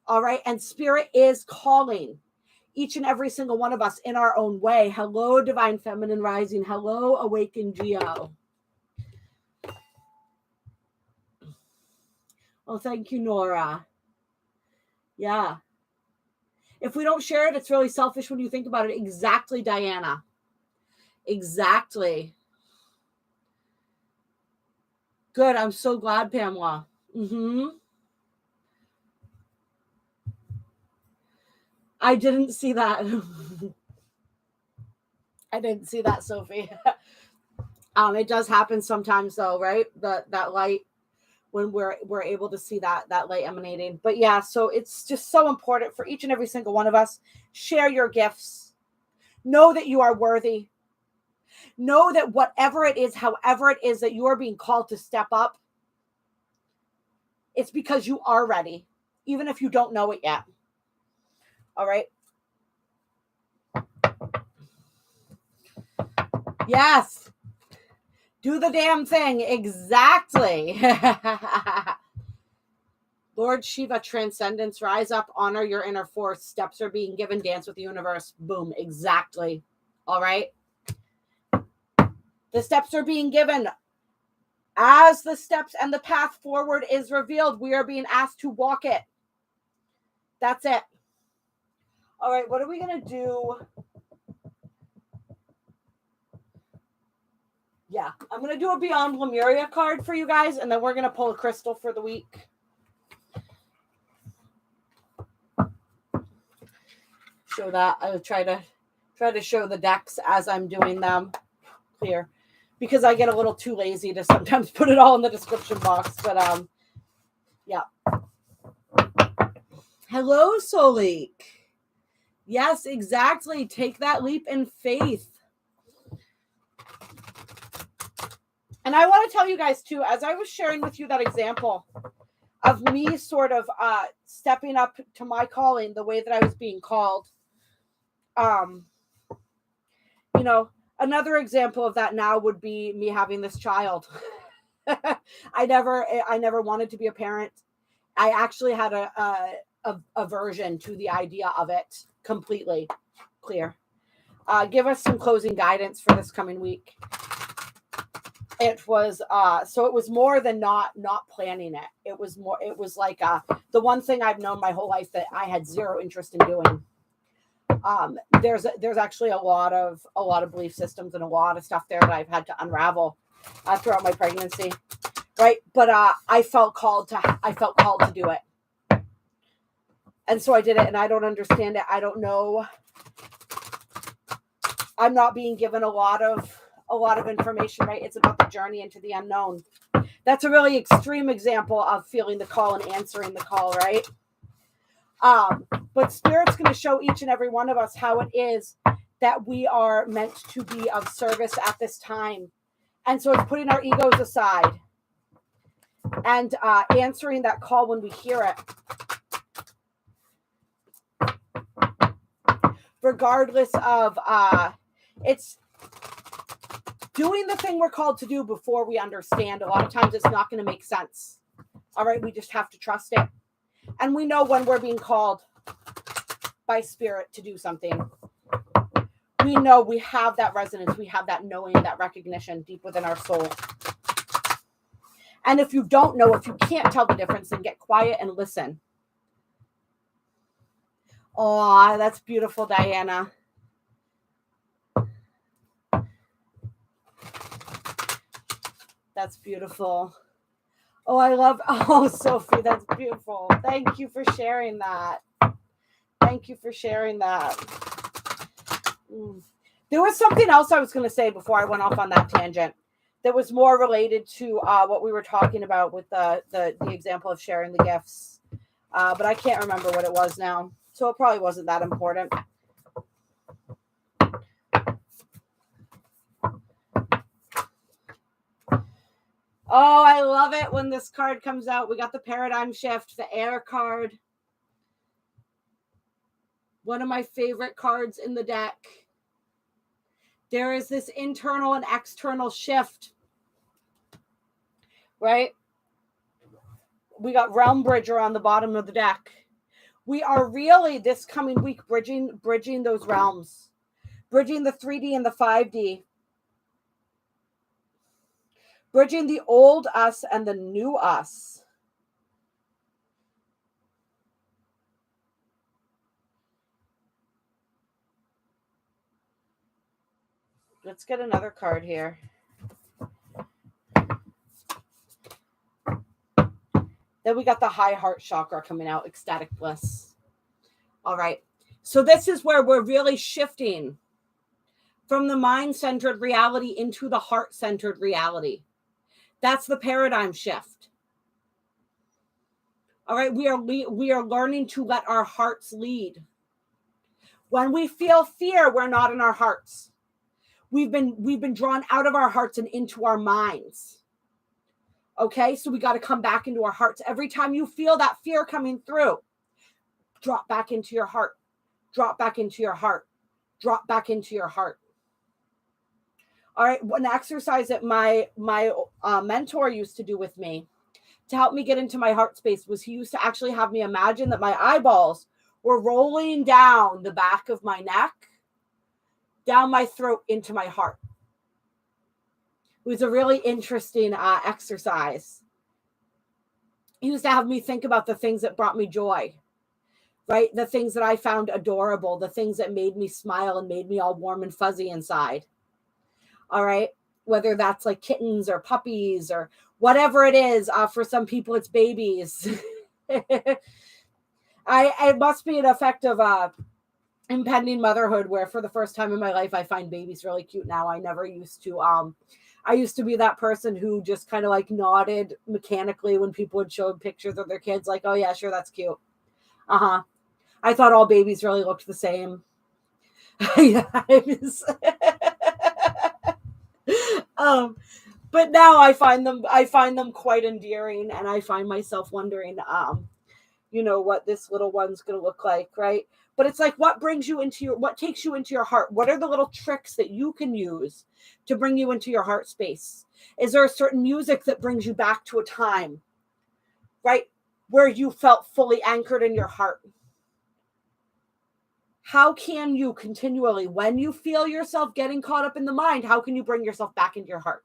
All right. And spirit is calling each and every single one of us in our own way. Hello, Divine Feminine Rising. Hello, Awakened Geo. Oh, thank you, Nora. Yeah. If we don't share it, it's really selfish when you think about it. Exactly, Diana. Exactly. Good. I'm so glad, Pamela. I didn't see that. I didn't see that, Sophie. It does happen sometimes, though, right? That light, when we're able to see that light emanating. But yeah, so it's just so important for each and every single one of us. Share your gifts. Know that you are worthy. Know that whatever it is, however it is that you are being called to step up, it's because you are ready, even if you don't know it yet. All right. Yes. Do the damn thing. Exactly. Lord Shiva, transcendence, rise up, honor your inner force. Steps are being given, dance with the universe. Boom. Exactly. All right. The steps are being given. As the steps and the path forward is revealed, we are being asked to walk it. That's it. All right. What are we going to do? Yeah, I'm going to do a Beyond Lemuria card for you guys, and then we're going to pull a crystal for the week. Show that. I would try to show the decks as I'm doing them here, because I get a little too lazy to sometimes put it all in the description box. But yeah. Hello, Solik. Yes, exactly. Take that leap in faith. And I want to tell you guys too, as I was sharing with you that example of me sort of stepping up to my calling the way that I was being called. You know, another example of that now would be me having this child. I never wanted to be a parent. I actually had a aversion to the idea of it completely. Clear. Give us some closing guidance for this coming week. It was so it was more than not planning it. It was like the one thing I've known my whole life that I had zero interest in doing. There's actually a lot of belief systems and a lot of stuff there that I've had to unravel throughout my pregnancy, right? But I felt called to do it, and so I did it. And I don't understand it. I don't know. I'm not being given a lot of information, right? It's about the journey into the unknown. That's a really extreme example of feeling the call and answering the call, right? But Spirit's going to show each and every one of us how it is that we are meant to be of service at this time. And so it's putting our egos aside and answering that call when we hear it. Regardless of, it's doing the thing we're called to do before we understand. A lot of times it's not going to make sense. All right, we just have to trust it. And we know when we're being called by Spirit to do something. We know, we have that resonance. We have that knowing, that recognition deep within our soul. And if you don't know, if you can't tell the difference, then get quiet and listen. Oh, that's beautiful, Diana. That's beautiful. Oh, I love, oh, Sophie, that's beautiful. Thank you for sharing that. Thank you for sharing that. There was something else I was going to say before I went off on that tangent that was more related to what we were talking about with the example of sharing the gifts. But I can't remember what it was now. So it probably wasn't that important. Oh, I love it when this card comes out. We got the paradigm shift, the air card. One of my favorite cards in the deck. There is this internal and external shift, right? We got Realm Bridger on the bottom of the deck. We are really, this coming week, bridging those realms. Bridging the 3D and the 5D. Bridging the old us and the new us. Let's get another card here. Then we got the high heart chakra coming out, ecstatic bliss. All right. So this is where we're really shifting from the mind-centered reality into the heart-centered reality. That's the paradigm shift. All right. We are learning to let our hearts lead. When we feel fear, we're not in our hearts. We've been drawn out of our hearts and into our minds. Okay, so we got to come back into our hearts. Every time you feel that fear coming through, drop back into your heart. Drop back into your heart. Drop back into your heart. All right, one exercise that my mentor used to do with me to help me get into my heart space was he used to actually have me imagine that my eyeballs were rolling down the back of my neck, down my throat, into my heart. It was a really interesting exercise. He used to have me think about the things that brought me joy, right? The things that I found adorable, the things that made me smile and made me all warm and fuzzy inside. All right. Whether that's like kittens or puppies or whatever it is. For some people, it's babies. It must be an effect of impending motherhood, where for the first time in my life, I find babies really cute now. I never used to. I used to be that person who just kind of like nodded mechanically when people would show pictures of their kids, like, oh yeah, sure, that's cute. I thought all babies really looked the same. But now I find them quite endearing, and I find myself wondering, what this little one's going to look like, right? But it's like, what takes you into your heart? What are the little tricks that you can use to bring you into your heart space? Is there a certain music that brings you back to a time, right, where you felt fully anchored in your heart? How can you continually, when you feel yourself getting caught up in the mind, how can you bring yourself back into your heart?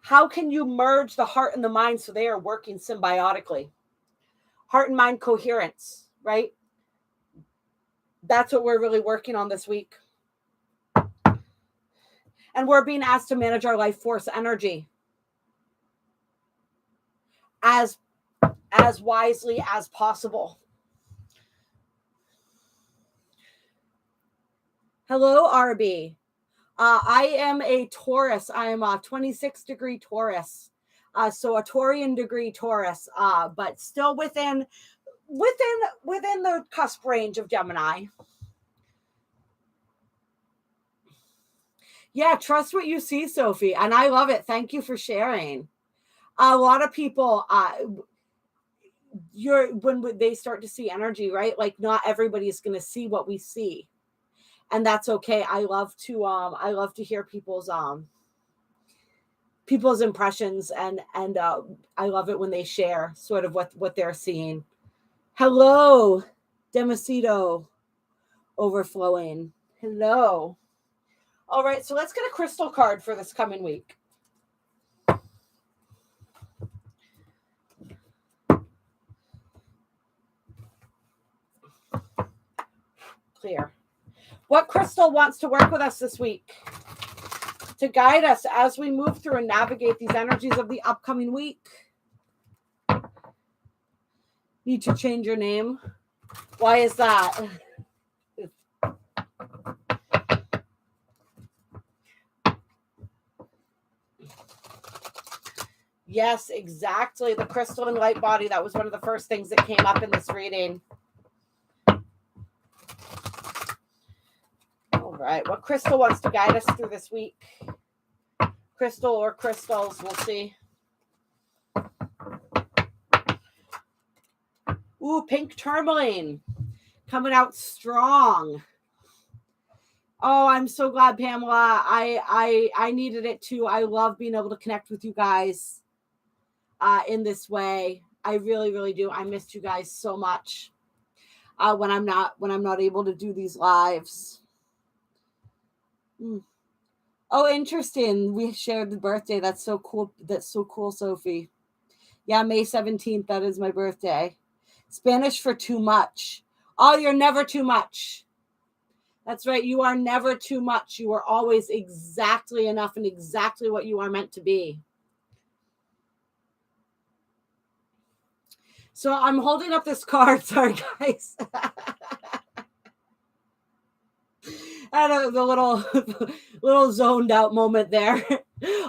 How can you merge the heart and the mind so they are working symbiotically? Heart and mind coherence, right? That's what we're really working on this week. And we're being asked to manage our life force energy as wisely as possible. Hello, RB. I am a Taurus. I am a 26-degree Taurus. So a Taurian degree Taurus, but still within the cusp range of Gemini. Yeah, trust what you see, Sophie. And I love it. Thank you for sharing. A lot of people, when they start to see energy, right? Like, not everybody is going to see what we see. And that's okay. I love to hear people's impressions, and I love it when they share sort of what they're seeing. Hello, Demasido overflowing. Hello. All right, so let's get a crystal card for this coming week. Clear. What crystal wants to work with us this week to guide us as we move through and navigate these energies of the upcoming week? Need to change your name? Why is that? Yes, exactly. The crystal and light body. That was one of the first things that came up in this reading. Oh, right, what crystal wants to guide us through this week? Crystal or crystals, we'll see. Ooh, pink tourmaline coming out strong. Oh, I'm so glad, Pamela. I needed it too. I love being able to connect with you guys in this way. I really, really do. I missed you guys so much when I'm not able to do these lives. Oh, interesting. We shared the birthday. That's so cool. That's so cool, Sophie. Yeah, May 17th. That is my birthday. Spanish for too much. Oh, you're never too much. That's right. You are never too much. You are always exactly enough and exactly what you are meant to be. So I'm holding up this card. Sorry, guys. I had the little zoned out moment there.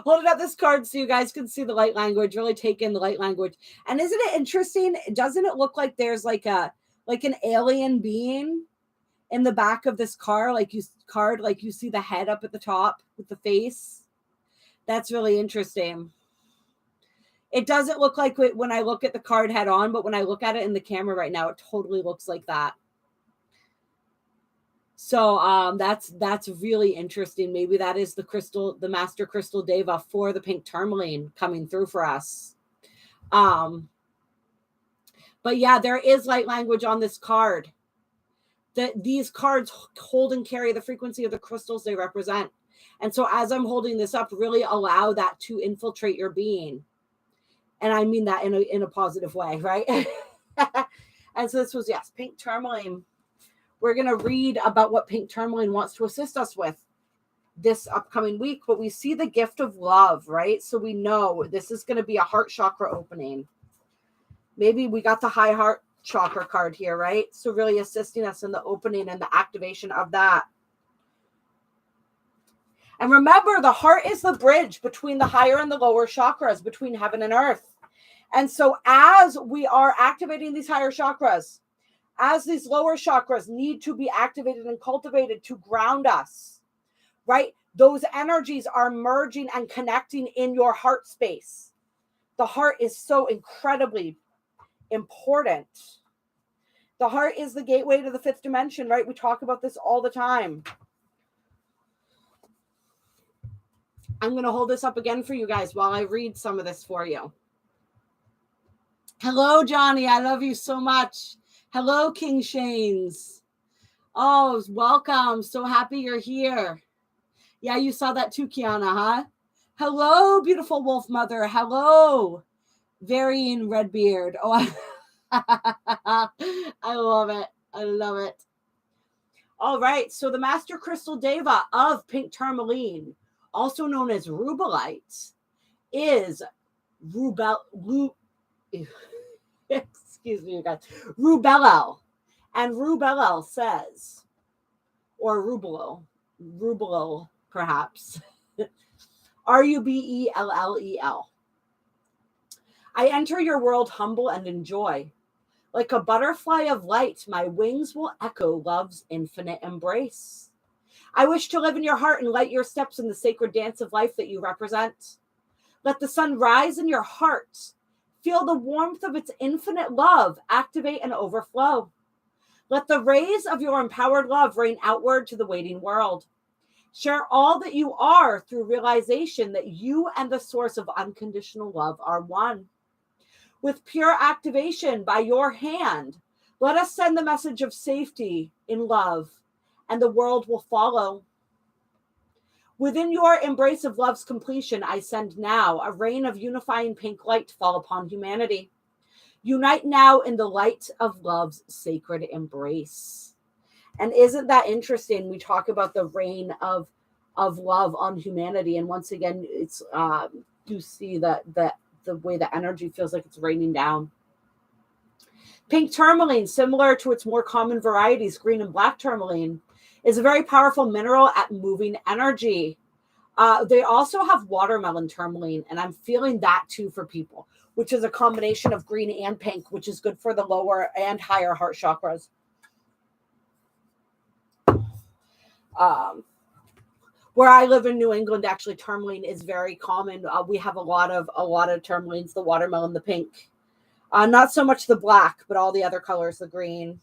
Holding up this card so you guys can see the light language, really take in the light language. And isn't it interesting? Doesn't it look like there's like an alien being in the back of this card? Like you see the head up at the top with the face. That's really interesting. It doesn't look like it when I look at the card head on, but when I look at it in the camera right now, it totally looks like that. So that's really interesting. Maybe that is the master crystal deva for the pink tourmaline coming through for us. But yeah, there is light language on this card. That these cards hold and carry the frequency of the crystals they represent. And so as I'm holding this up, really allow that to infiltrate your being. And I mean that in a positive way, right? And so this was, yes, pink tourmaline. We're going to read about what pink tourmaline wants to assist us with this upcoming week, but we see the gift of love, right? So we know this is going to be a heart chakra opening. Maybe we got the high heart chakra card here, right? So really assisting us in the opening and the activation of that. And remember, the heart is the bridge between the higher and the lower chakras, between heaven and earth. And so as we are activating these higher chakras, as these lower chakras need to be activated and cultivated to ground us, right? Those energies are merging and connecting in your heart space. The heart is so incredibly important. The heart is the gateway to the fifth dimension, right? We talk about this all the time. I'm going to hold this up again for you guys while I read some of this for you. Hello, Johnny. I love you so much. Hello, King Shanes. Oh, welcome. So happy you're here. Yeah, you saw that too, Kiana, huh? Hello, beautiful wolf mother. Hello, Varying Redbeard. Oh, I love it. I love it. All right. So the Master Crystal Deva of pink tourmaline, also known as rubellite, is excuse me, you guys, Rubellel. And Rubellel says, or Rubellel, perhaps, Rubellel. I enter your world humble and enjoy. Like a butterfly of light, my wings will echo love's infinite embrace. I wish to live in your heart and light your steps in the sacred dance of life that you represent. Let the sun rise in your heart. Feel the warmth of its infinite love activate and overflow. Let the rays of your empowered love rain outward to the waiting world. Share all that you are through realization that you and the source of unconditional love are one. With pure activation by your hand, let us send the message of safety in love, and the world will follow. Within your embrace of love's completion, I send now a rain of unifying pink light to fall upon humanity. Unite now in the light of love's sacred embrace. And isn't that interesting? We talk about the rain of love on humanity. And once again, it's you see that the way the energy feels like it's raining down. Pink tourmaline, similar to its more common varieties, green and black tourmaline, is a very powerful mineral at moving energy. They also have watermelon tourmaline, and I'm feeling that too for people, which is a combination of green and pink, which is good for the lower and higher heart chakras. Where I live in New England, actually, tourmaline is very common. We have a lot of tourmalines, the watermelon, the pink. Not so much the black, but all the other colors, the green.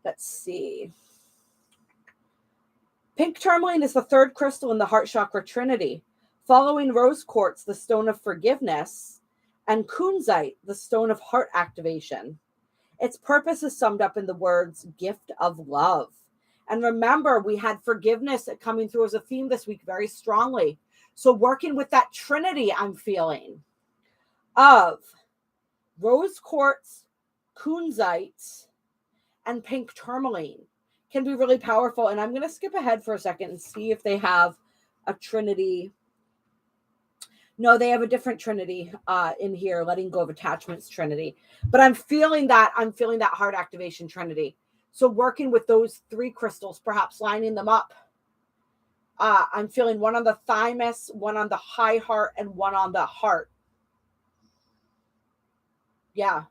Let's see. Pink tourmaline is the third crystal in the heart chakra trinity, following rose quartz, the stone of forgiveness, and kunzite, the stone of heart activation. Its purpose is summed up in the words gift of love. And remember, we had forgiveness coming through as a theme this week very strongly. So working with that trinity I'm feeling of rose quartz, kunzite, and pink tourmaline can be really powerful. And I'm going to skip ahead for a second and see if they have a trinity. No, they have a different trinity in here, letting go of attachments trinity. But I'm feeling that heart activation trinity. So working with those three crystals, perhaps lining them up. I'm feeling one on the thymus, one on the high heart, and one on the heart. Yeah.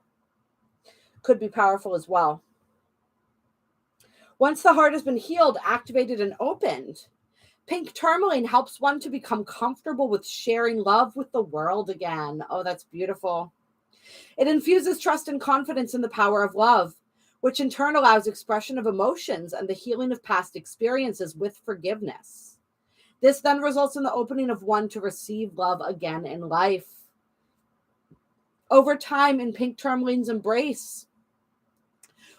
Could be powerful as well. Once the heart has been healed, activated, and opened, pink tourmaline helps one to become comfortable with sharing love with the world again. Oh, that's beautiful. It infuses trust and confidence in the power of love, which in turn allows expression of emotions and the healing of past experiences with forgiveness. This then results in the opening of one to receive love again in life. Over time, in pink tourmaline's embrace,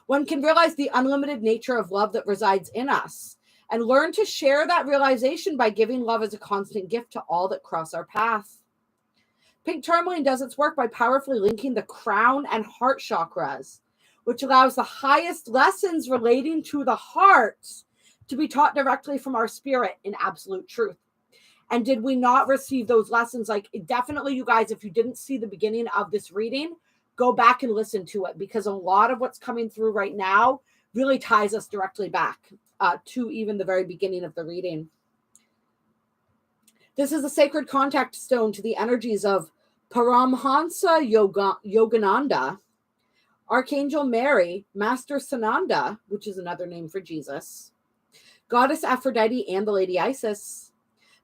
one can realize the unlimited nature of love that resides in us and learn to share that realization by giving love as a constant gift to all that cross our path. Pink tourmaline does its work by powerfully linking the crown and heart chakras, which allows the highest lessons relating to the heart to be taught directly from our spirit in absolute truth. And did we not receive those lessons? Like, definitely, you guys, if you didn't see the beginning of this reading, go back and listen to it, because a lot of what's coming through right now really ties us directly back to even the very beginning of the reading. This is a sacred contact stone to the energies of Paramhansa Yogananda, Archangel Mary, Master Sananda, which is another name for Jesus, Goddess Aphrodite, and the Lady Isis.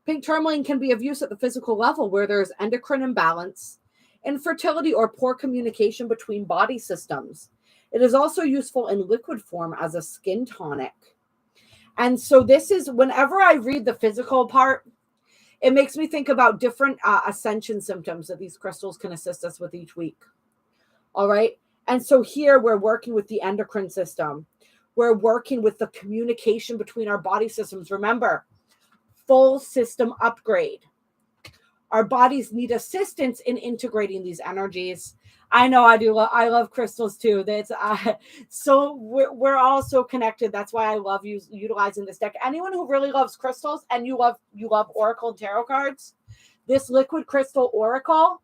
Pink tourmaline can be of use at the physical level where there is endocrine imbalance, infertility, or poor communication between body systems. It is also useful in liquid form as a skin tonic. And so this is, whenever I read the physical part, it makes me think about different ascension symptoms that these crystals can assist us with each week. All right. And so here we're working with the endocrine system. We're working with the communication between our body systems. Remember, full system upgrade. Our bodies need assistance in integrating these energies. I know I do. I love crystals too. That's so we're all so connected. That's why I love utilizing this deck. Anyone who really loves crystals and you love Oracle and tarot cards, this liquid crystal Oracle,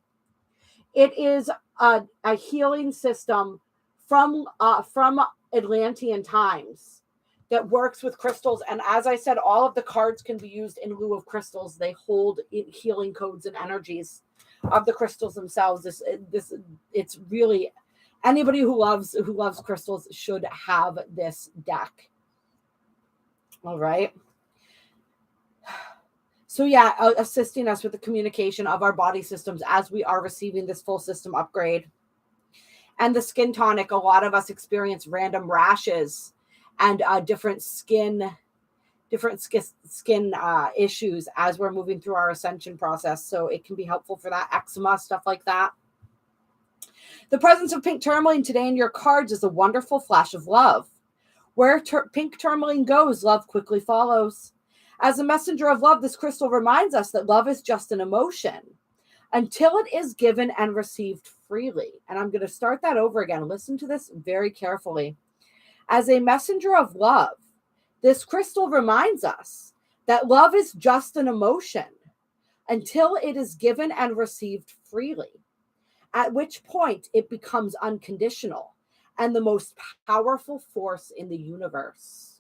it is a healing system from Atlantean times that works with crystals. And as I said, all of the cards can be used in lieu of crystals. They hold healing codes and energies of the crystals themselves. It's really, anybody who loves crystals should have this deck. All right. So yeah, assisting us with the communication of our body systems as we are receiving this full system upgrade. And the skin tonic, a lot of us experience random rashes and different skin issues as we're moving through our ascension process. So it can be helpful for that, eczema, stuff like that. The presence of pink tourmaline today in your cards is a wonderful flash of love. Where pink tourmaline goes, love quickly follows. As a messenger of love, this crystal reminds us that love is just an emotion until it is given and received freely. And I'm going to start that over again. Listen to this very carefully. As a messenger of love, this crystal reminds us that love is just an emotion until it is given and received freely, at which point it becomes unconditional and the most powerful force in the universe.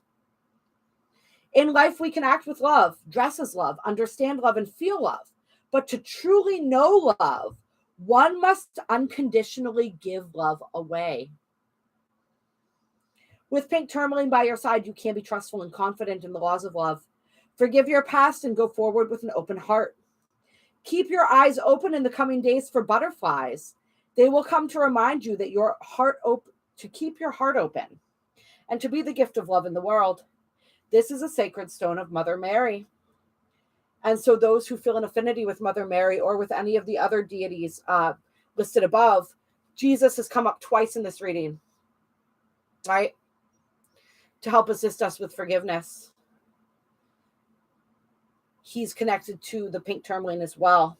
In life, we can act with love, dress as love, understand love, and feel love. But to truly know love, one must unconditionally give love away. With pink tourmaline by your side, you can be trustful and confident in the laws of love. Forgive your past and go forward with an open heart. Keep your eyes open in the coming days for butterflies. They will come to remind you that your heart to keep your heart open and to be the gift of love in the world. This is a sacred stone of Mother Mary. And so those who feel an affinity with Mother Mary or with any of the other deities listed above, Jesus has come up twice in this reading, right? To help assist us with forgiveness. He's connected to the pink tourmaline as well.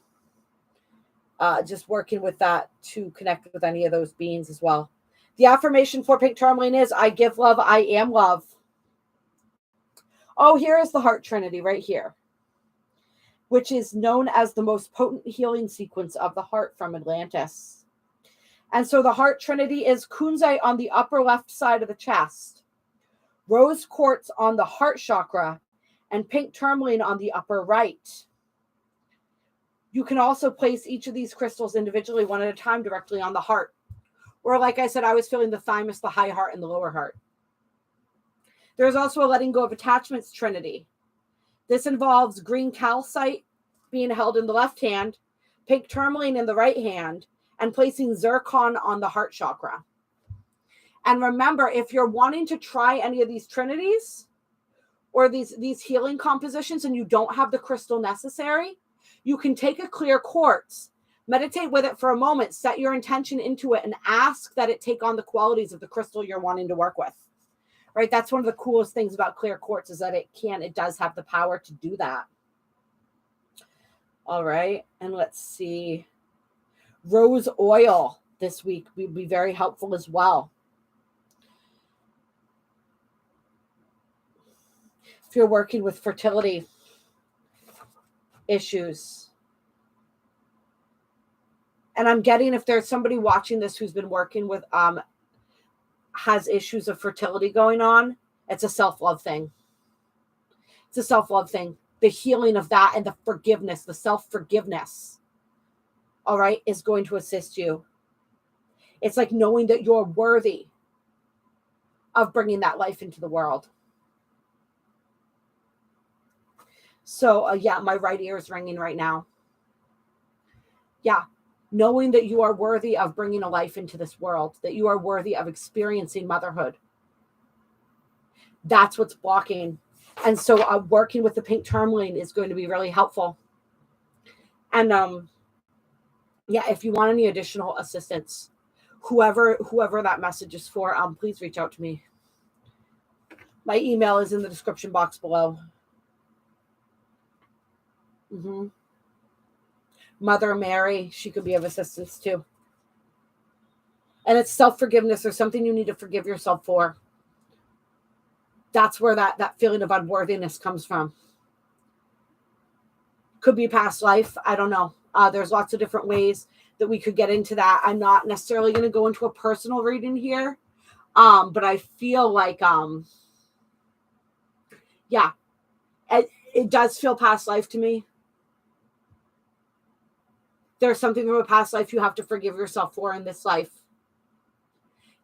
Just working with that to connect with any of those beings as well. The affirmation for pink tourmaline is, I give love, I am love. Oh, here is the heart trinity right here, which is known as the most potent healing sequence of the heart from Atlantis. And so the heart trinity is kunzite on the upper left side of the chest, rose quartz on the heart chakra, and pink tourmaline on the upper right. You can also place each of these crystals individually, one at a time, directly on the heart. Or like I said, I was feeling the thymus, the high heart, and the lower heart. There's also a letting go of attachments trinity. This involves green calcite being held in the left hand, pink tourmaline in the right hand, and placing zircon on the heart chakra. And remember, if you're wanting to try any of these trinities or these healing compositions and you don't have the crystal necessary, you can take a clear quartz, meditate with it for a moment, set your intention into it, and ask that it take on the qualities of the crystal you're wanting to work with. Right? That's one of the coolest things about clear quartz is that it does have the power to do that. All right. And let's see. Rose oil this week would be very helpful as well. If you're working with fertility issues. And I'm getting, if there's somebody watching this who's been working with, has issues of fertility going on, it's a self-love thing. It's a self-love thing. The healing of that and the forgiveness, the self-forgiveness, all right, is going to assist you. It's like knowing that you're worthy of bringing that life into the world. So, yeah, my right ear is ringing right now. Yeah, knowing that you are worthy of bringing a life into this world, that you are worthy of experiencing motherhood. That's what's blocking. And so working with the pink tourmaline is going to be really helpful. And yeah, if you want any additional assistance, whoever that message is for, please reach out to me. My email is in the description box below. Mother Mary, she could be of assistance too. And it's self-forgiveness or something you need to forgive yourself for. That's where that feeling of unworthiness comes from. Could be past life. I don't know. There's lots of different ways that we could get into that. I'm not necessarily going to go into a personal reading here. But I feel like, yeah, it does feel past life to me. There's something from a past life you have to forgive yourself for in this life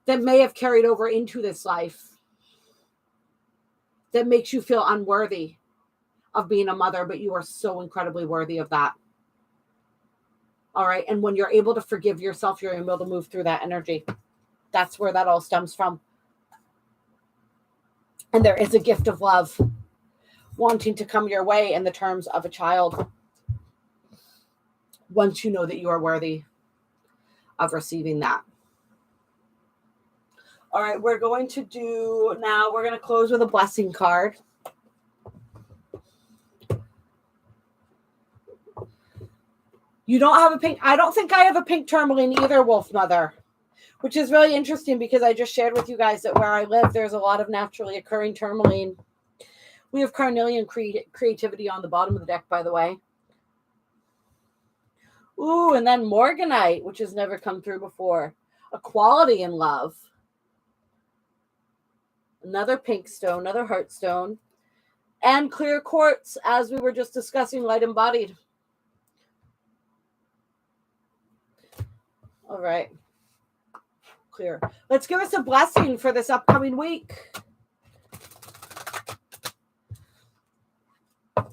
that may have carried over into this life that makes you feel unworthy of being a mother, but you are so incredibly worthy of that. All right. And when you're able to forgive yourself, you're able to move through that energy. That's where that all stems from. And there is a gift of love wanting to come your way in the terms of a child. Once you know that you are worthy of receiving that. All right, we're going to close with a blessing card. You don't have a pink, I don't think I have a pink tourmaline either, Wolf Mother, which is really interesting because I just shared with you guys that where I live, there's a lot of naturally occurring tourmaline. We have carnelian creativity on the bottom of the deck, by the way. Ooh, and then morganite, which has never come through before. Equality in love. Another pink stone, another heart stone. And clear quartz, as we were just discussing, light embodied. All right. clear. Let's give us a blessing for this upcoming week.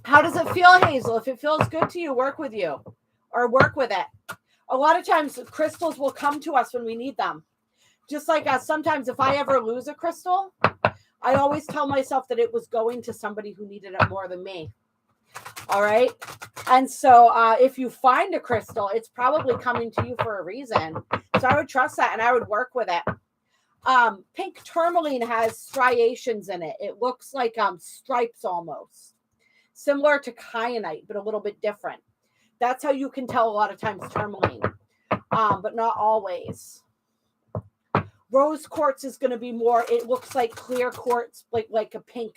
How does it feel, Hazel? If it feels good to you, work with you or work with it. A lot of times crystals will come to us when we need them. Just like sometimes if I ever lose a crystal, I always tell myself that it was going to somebody who needed it more than me. All right. And so if you find a crystal, it's probably coming to you for a reason. So I would trust that and I would work with it. Pink tourmaline has striations in it. It looks like stripes almost. Similar to kyanite, but a little bit different. That's how you can tell a lot of times tourmaline, but not always. Rose quartz is going to be more, it looks like clear quartz, like a pink,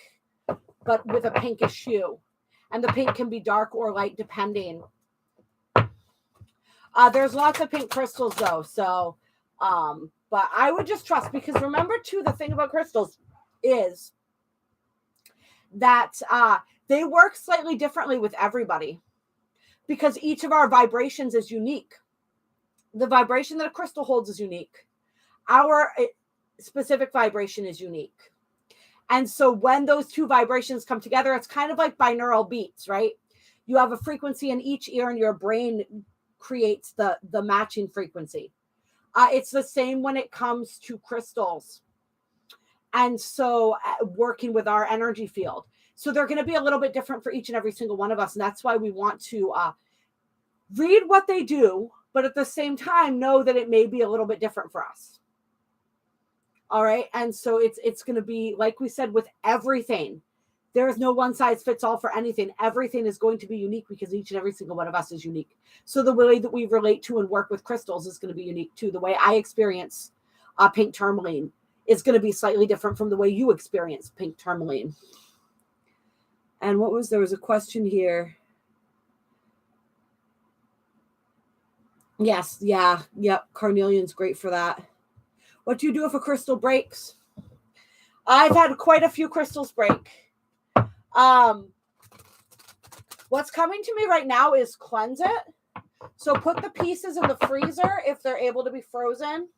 but with a pinkish hue. And the pink can be dark or light depending. There's lots of pink crystals though. So, but I would just trust, because remember too, the thing about crystals is that they work slightly differently with everybody because each of our vibrations is unique. The vibration that a crystal holds is unique. Our specific vibration is unique. And so when those two vibrations come together, it's kind of like binaural beats, right? You have a frequency in each ear and your brain creates the matching frequency. It's the same when it comes to crystals. And so working with our energy field. So they're going to be a little bit different for each and every single one of us. And that's why we want to read what they do, but at the same time, know that it may be a little bit different for us. All right. And so it's going to be, like we said, with everything. There is no one size fits all for anything. Everything is going to be unique because each and every single one of us is unique. So the way that we relate to and work with crystals is going to be unique too. The way I experience pink tourmaline is going to be slightly different from the way you experience pink tourmaline. And there was a question here. Yes. Yeah. Yep. Carnelian's great for that. What do you do if a crystal breaks? I've had quite a few crystals break. What's coming to me right now is cleanse it. So put the pieces in the freezer if they're able to be frozen.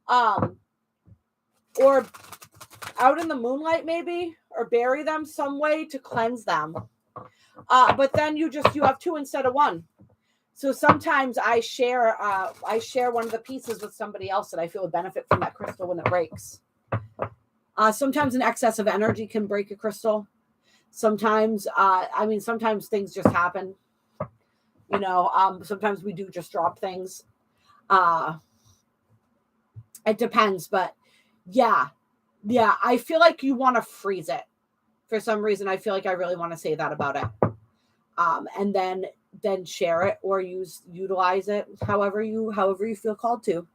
Or out in the moonlight maybe, or bury them some way to cleanse them. But then you have two instead of one. So sometimes I share one of the pieces with somebody else that I feel would benefit from that crystal when it breaks. Sometimes an excess of energy can break a crystal. Sometimes, sometimes things just happen. Sometimes we do just drop things. It depends, but yeah, I feel like you want to freeze it. For some reason, I feel like I really want to say that about it. And then share it or utilize it however you feel called to.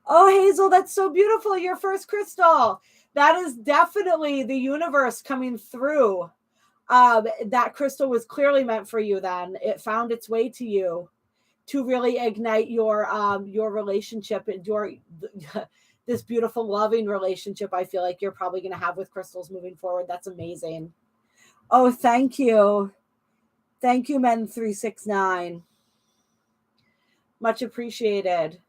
Oh, Hazel, that's so beautiful. Your first crystal. That is definitely the universe coming through. That crystal was clearly meant for you then. It found its way to you to really ignite your relationship and this beautiful, loving relationship I feel like you're probably going to have with crystals moving forward. That's amazing. Oh, thank you. Thank you, Men369. Much appreciated.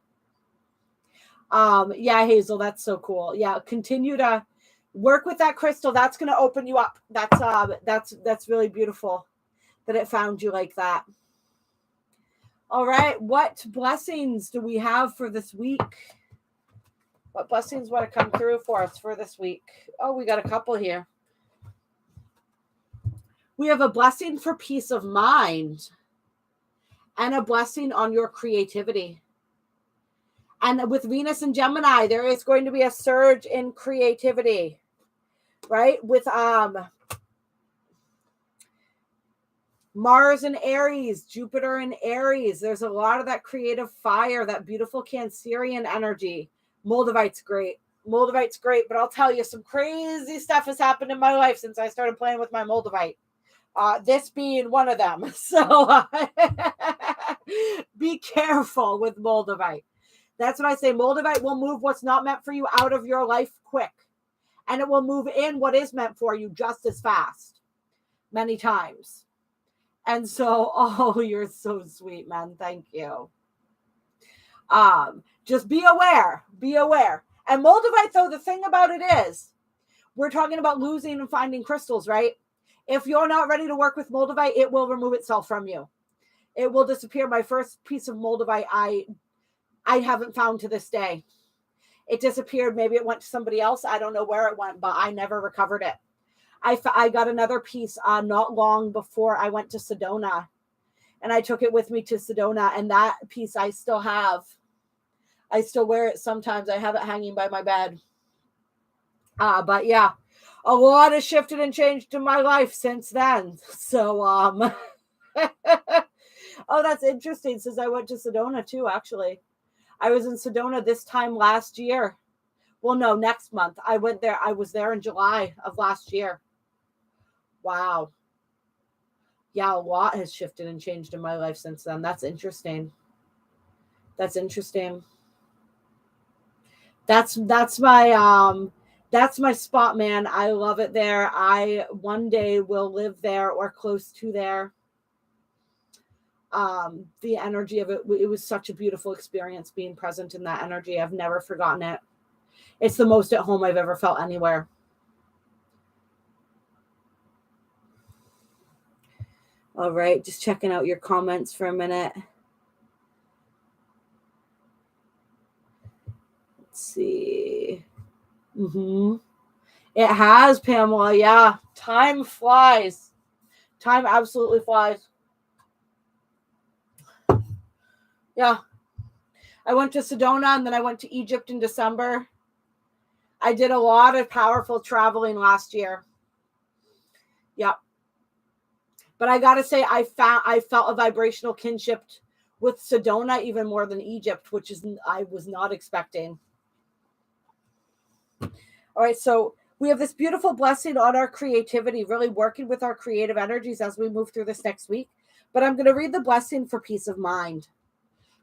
Yeah, Hazel, that's so cool. Yeah, continue to work with that crystal. That's going to open you up. That's really beautiful that it found you like that. All right, what blessings do we have for this week? What blessings want to come through for us for this week? Oh, we got a couple here. We have a blessing for peace of mind and a blessing on your creativity. And with Venus and Gemini, there is going to be a surge in creativity, right? With Mars and Aries, Jupiter and Aries, there's a lot of that creative fire, that beautiful Cancerian energy. Moldavite's great. But I'll tell you, some crazy stuff has happened in my life since I started playing with my Moldavite. This being one of them. So be careful with Moldavite. That's what I say. Moldavite will move what's not meant for you out of your life quick. And it will move in what is meant for you just as fast. Many times. And so, oh, you're so sweet, man. Thank you. Just be aware. Be aware. And Moldavite, though, the thing about it is, we're talking about losing and finding crystals, right? If you're not ready to work with Moldavite, it will remove itself from you. It will disappear. My first piece of Moldavite, I haven't found to this day. It disappeared. Maybe it went to somebody else. I don't know where it went, but I never recovered it. I got another piece not long before I went to Sedona, and I took it with me to Sedona, and that piece I still have. I still wear it sometimes. I have it hanging by my bed. But yeah, a lot has shifted and changed in my life since then. So, oh, that's interesting, since I went to Sedona too, actually. I was in Sedona this time last year. Well, no, next month. I went there. I was there in July of last year. Wow. Yeah, a lot has shifted and changed in my life since then. That's interesting. That's interesting. That's my spot, man. I love it there. I one day will live there or close to there. The energy of it was such a beautiful experience being present in that energy. I've never forgotten it. It's the most at home I've ever felt anywhere. All right, just checking out your comments for a minute. Let's see. It has, Pamela. Yeah, time flies. Time absolutely flies. Yeah. I went to Sedona, and then I went to Egypt in December. I did a lot of powerful traveling last year. Yeah. But I got to say, I felt a vibrational kinship with Sedona even more than Egypt, which is I was not expecting. All right, so we have this beautiful blessing on our creativity, really working with our creative energies as we move through this next week. But I'm going to read the blessing for peace of mind.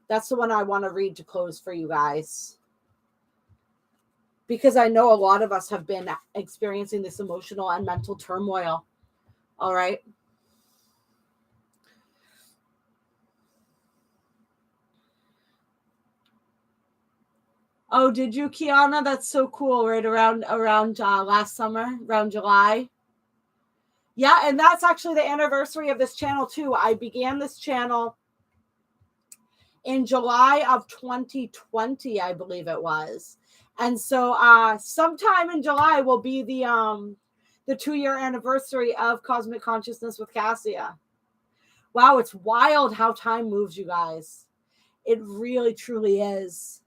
That's the one I want to read to close for you guys, because I know a lot of us have been experiencing this emotional and mental turmoil. All right. Oh, did you, Kiana? That's so cool. Right around last summer, around July. Yeah, and that's actually the anniversary of this channel too. I began this channel in July of 2020, I believe it was. And so sometime in July will be the 2-year anniversary of Cosmic Consciousness with Kassia. Wow, it's wild how time moves, you guys. It really, truly is.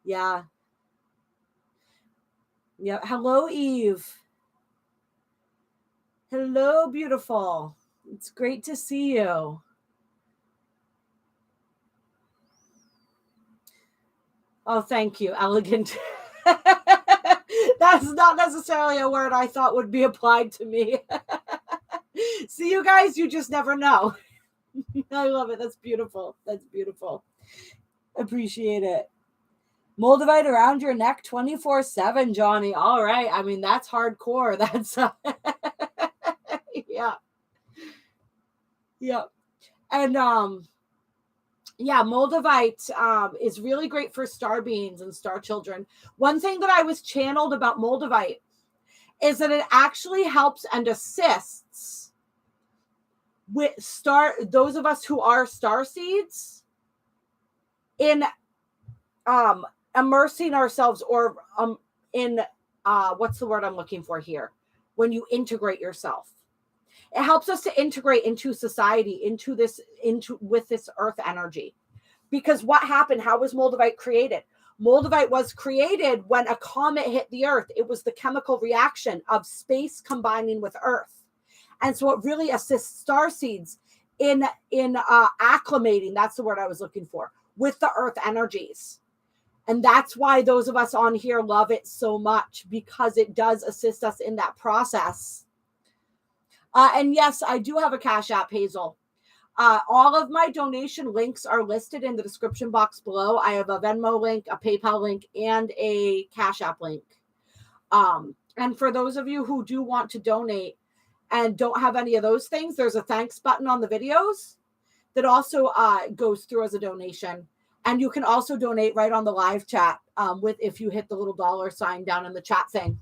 Yeah. Yeah. Hello, Eve. Hello, beautiful. It's great to see you. Oh, thank you. Elegant. That's not necessarily a word I thought would be applied to me. See, you guys, you just never know. I love it. That's beautiful. That's beautiful. Appreciate it. Moldavite around your neck 24/7, Johnny. All right. I mean, that's hardcore. That's yeah. Yeah. And yeah, Moldavite is really great for star beings and star children. One thing that I was channeled about Moldavite is that it actually helps and assists with those of us who are star seeds in immersing ourselves, or in what's the word I'm looking for here? When you integrate yourself. It helps us to integrate into society, with this earth energy. Because what happened? How was Moldavite created? Moldavite was created when a comet hit the earth. It was the chemical reaction of space combining with earth. And so it really assists star seeds in acclimating, that's the word I was looking for, with the earth energies. And that's why those of us on here love it so much, because it does assist us in that process. And yes, I do have a Cash App, Hazel. All of my donation links are listed in the description box below. I have a Venmo link, a PayPal link, and a Cash App link. And for those of you who do want to donate and don't have any of those things, there's a thanks button on the videos that also goes through as a donation. And you can also donate right on the live chat if you hit the little $ down in the chat thing.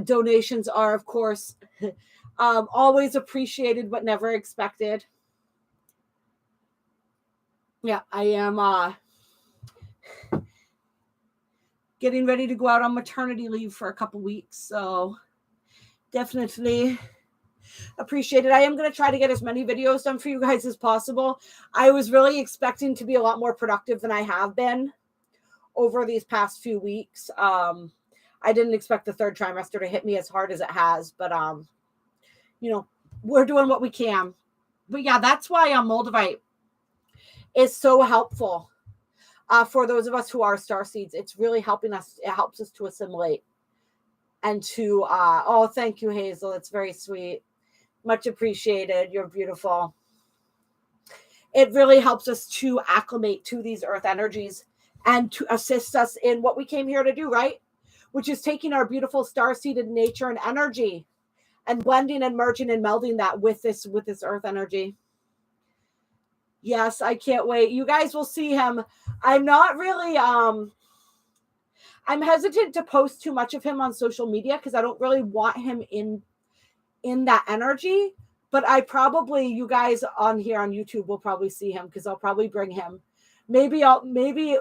Donations are, of course, always appreciated, but never expected. Yeah, I am getting ready to go out on maternity leave for a couple weeks. So definitely appreciate it. I am going to try to get as many videos done for you guys as possible. I was really expecting to be a lot more productive than I have been over these past few weeks. I didn't expect the third trimester to hit me as hard as it has, but we're doing what we can. But yeah, that's why Moldavite is so helpful for those of us who are star seeds. It's really helping us. It helps us to assimilate and to thank you, Hazel. It's very sweet. Much appreciated. You're beautiful. It really helps us to acclimate to these earth energies and to assist us in what we came here to do, right? Which is taking our beautiful star-seeded nature and energy and blending and merging and melding that with this earth energy. Yes, I can't wait. You guys will see him. I'm not really I'm hesitant to post too much of him on social media because I don't really want him in that energy. But you guys on here on YouTube will probably see him because I'll probably bring him. Maybe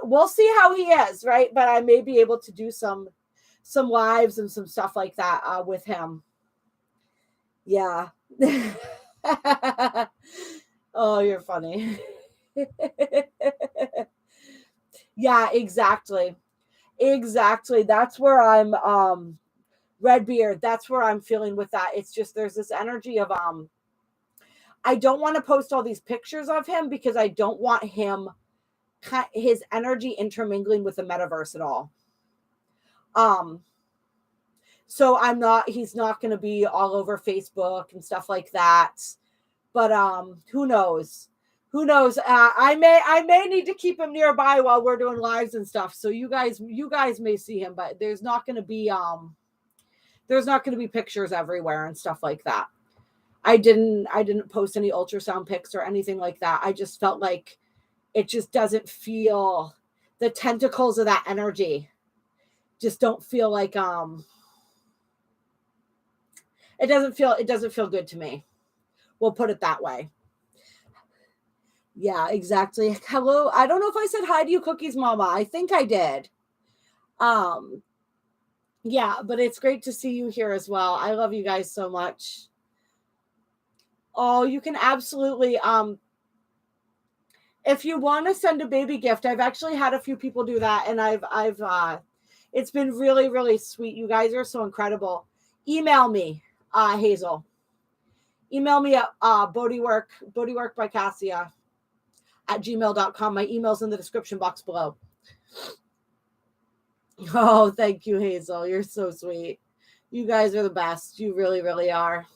we'll see how he is, right? But I may be able to do some lives and some stuff like that with him. Yeah. Oh, you're funny. Yeah, exactly. That's where I'm Redbeard. That's where I'm feeling with that. It's just there's this energy of I don't want to post all these pictures of him because I don't want his energy intermingling with the metaverse at all. So he's not going to be all over Facebook and stuff like that. But who knows? I may need to keep him nearby while we're doing lives and stuff. So you guys may see him, but there's not going to be pictures everywhere and stuff like that. I didn't post any ultrasound pics or anything like that. I just felt like it just doesn't feel, the tentacles of that energy just don't feel like it doesn't feel good to me. We'll put it that way. Yeah, exactly. Hello. I don't know if I said hi to you, Cookies Mama. I think I did. Yeah, but it's great to see you here as well. I love you guys so much. Oh, you can absolutely if you want to send a baby gift, I've actually had a few people do that, and I've it's been really, really sweet. You guys are so incredible. Email me, Hazel. Email me at bodywork by Kassia at gmail.com. My email's in the description box below. Oh, thank you, Hazel. You're so sweet. You guys are the best. You really, really are.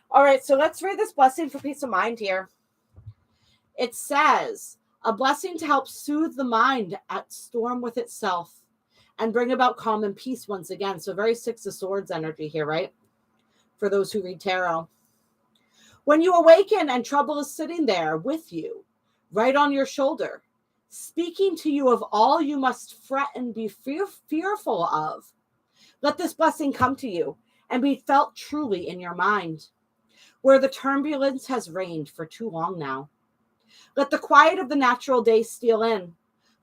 All right, so let's read this blessing for peace of mind here. It says, a blessing to help soothe the mind at storm with itself and bring about calm and peace once again. So very Six of Swords energy here, right? For those who read tarot. When you awaken and trouble is sitting there with you, right on your shoulder, speaking to you of all you must fret and be fearful of, let this blessing come to you and be felt truly in your mind, where the turbulence has reigned for too long now. Let the quiet of the natural day steal in.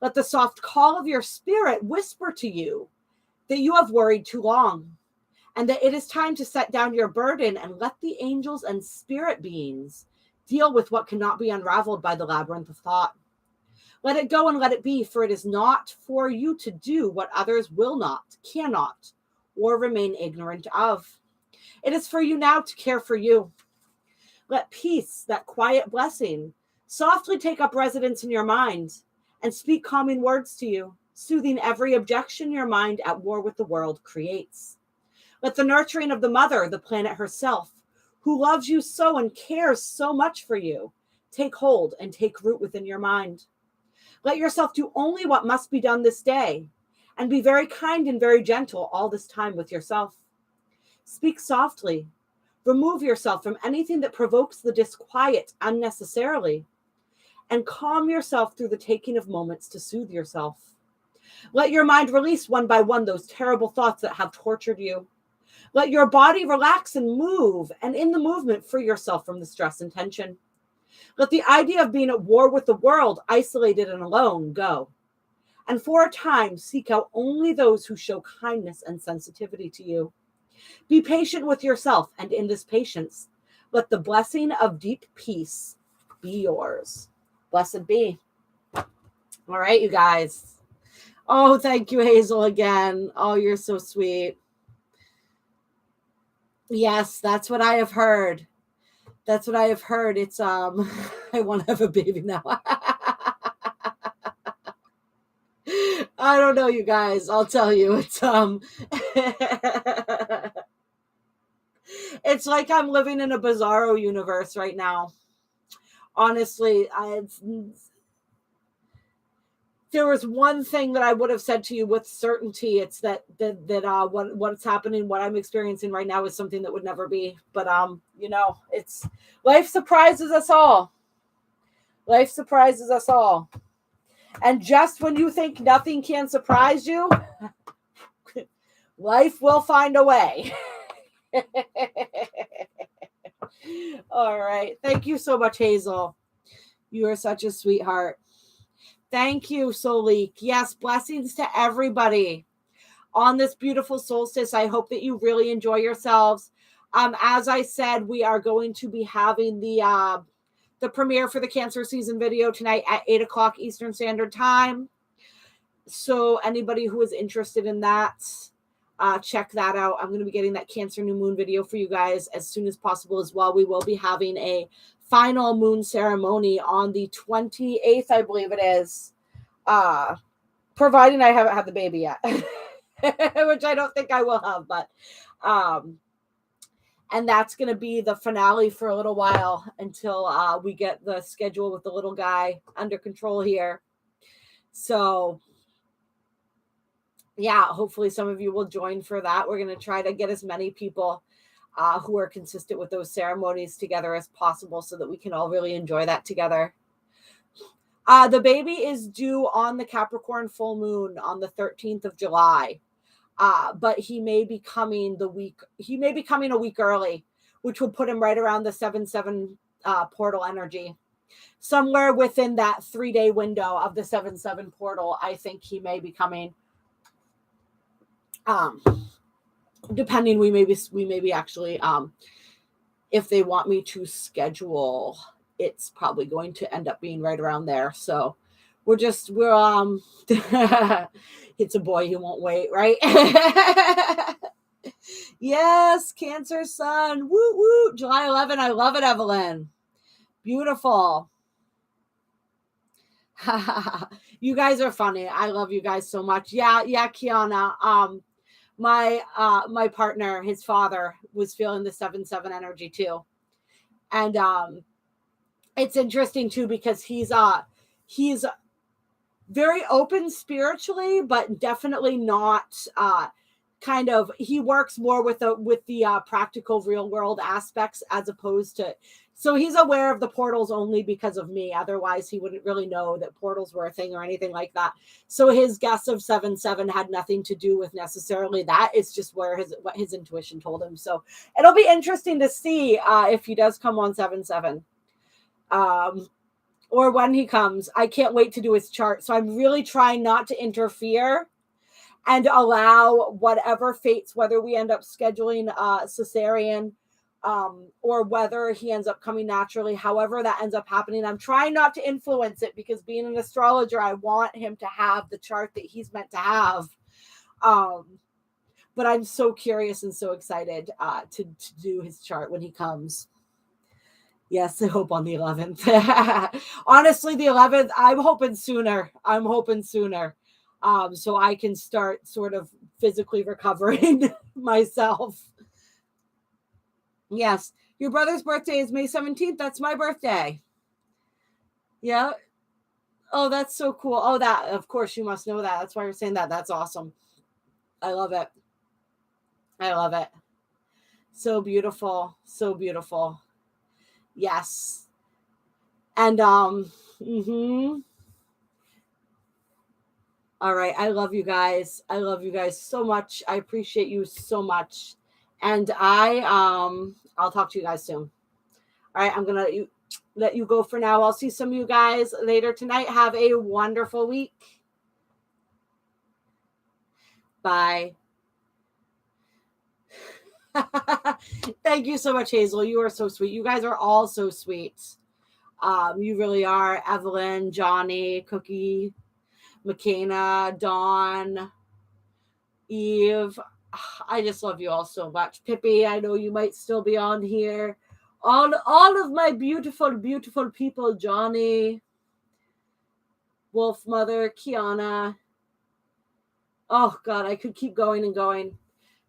Let the soft call of your spirit whisper to you that you have worried too long, and that it is time to set down your burden and let the angels and spirit beings deal with what cannot be unraveled by the labyrinth of thought. Let it go and let it be, for it is not for you to do what others will not, cannot, or remain ignorant of. It is for you now to care for you. Let peace, that quiet blessing, softly take up residence in your mind and speak calming words to you, soothing every objection your mind at war with the world creates. Let the nurturing of the mother, the planet herself, who loves you so and cares so much for you, take hold and take root within your mind. Let yourself do only what must be done this day, and be very kind and very gentle all this time with yourself. Speak softly. Remove yourself from anything that provokes the disquiet unnecessarily. and calm yourself through the taking of moments to soothe yourself. Let your mind release one by one those terrible thoughts that have tortured you. Let your body relax and move, and in the movement, free yourself from the stress and tension. Let the idea of being at war with the world, isolated and alone, go. And for a time, seek out only those who show kindness and sensitivity to you. Be patient with yourself, and in this patience, let the blessing of deep peace be yours. Blessed be. All right, you guys. Oh, thank you, Hazel, again. Oh, you're so sweet. Yes, that's what I have heard. That's what I have heard. It's I want to have a baby now. I don't know, you guys. I'll tell you. It's it's like I'm living in a bizarro universe right now. Honestly, there was one thing that I would have said to you with certainty. It's that what's happening, what I'm experiencing right now is something that would never be. But it's life surprises us all. Life surprises us all. And just when you think nothing can surprise you, life will find a way. All right. Thank you so much, Hazel. You are such a sweetheart. Thank you, Solik. Yes, blessings to everybody on this beautiful solstice. I hope that you really enjoy yourselves. As I said, we are going to be having the premiere for the Cancer season video tonight at 8:00 Eastern Standard Time. So anybody who is interested in that, check that out. I'm going to be getting that Cancer new moon video for you guys as soon as possible as well. We will be having a final moon ceremony on the 28th, I believe it is, providing I haven't had the baby yet, which I don't think I will have, but and that's going to be the finale for a little while until we get the schedule with the little guy under control here. So yeah, hopefully some of you will join for that. We're going to try to get as many people who are consistent with those ceremonies together as possible so that we can all really enjoy that together. The baby is due on the Capricorn full moon on the 13th of July. But he may be coming a week early, which will put him right around the 7/7 portal energy. Somewhere within that 3-day window of the 7/7 portal, I think he may be coming. Depending, we may be actually, if they want me to schedule, it's probably going to end up being right around there. So we're it's a boy who won't wait, right? Yes, Cancer sun. Woo woo. July 11. I love it, Evelyn. Beautiful. You guys are funny. I love you guys so much. Yeah, Kiana. My partner, his father, was feeling the 7/7 energy too. And it's interesting too because he's very open spiritually, but definitely not he works more with the practical real world aspects as opposed to, so he's aware of the portals only because of me. Otherwise he wouldn't really know that portals were a thing or anything like that. So his guess of 7/7 had nothing to do with necessarily that. It's just what his intuition told him. So it'll be interesting to see if he does come on 7/7. Or when he comes. I can't wait to do his chart. So I'm really trying not to interfere and allow whatever fates, whether we end up scheduling cesarean or whether he ends up coming naturally, however that ends up happening. I'm trying not to influence it because being an astrologer, I want him to have the chart that he's meant to have. But I'm so curious and so excited to do his chart when he comes. Yes, I hope on the 11th. Honestly, the 11th, I'm hoping sooner. So I can start sort of physically recovering myself. Yes, your brother's birthday is May 17th. That's my birthday. Yeah. Oh, that's so cool. Oh, that, of course, you must know that. That's why you're saying that. That's awesome. I love it. So beautiful. So beautiful. Yes. And all right, I love you guys. I love you guys so much. I appreciate you so much. And I'll talk to you guys soon. All right, I'm gonna let you go for now. I'll see some of you guys later tonight. Have a wonderful week. Bye. Thank you so much, Hazel. You are so sweet. You guys are all so sweet. You really are. Evelyn, Johnny, Cookie, McKenna, Dawn, Eve. I just love you all so much. Pippi, I know you might still be on here. All of my beautiful, beautiful people. Johnny, Wolf Mother, Kiana. Oh God, I could keep going and going.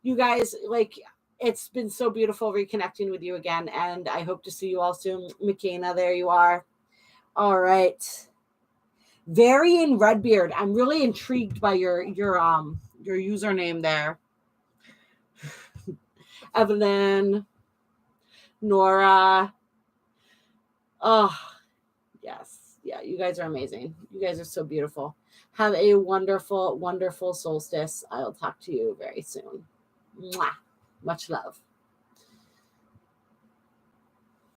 You guys, like, it's been so beautiful reconnecting with you again, and I hope to see you all soon. McKenna, there you are. All right. Varian Redbeard. I'm really intrigued by your username there. Evelyn, Nora. Oh, yes. Yeah, you guys are amazing. You guys are so beautiful. Have a wonderful, wonderful solstice. I'll talk to you very soon. Mwah. Much love.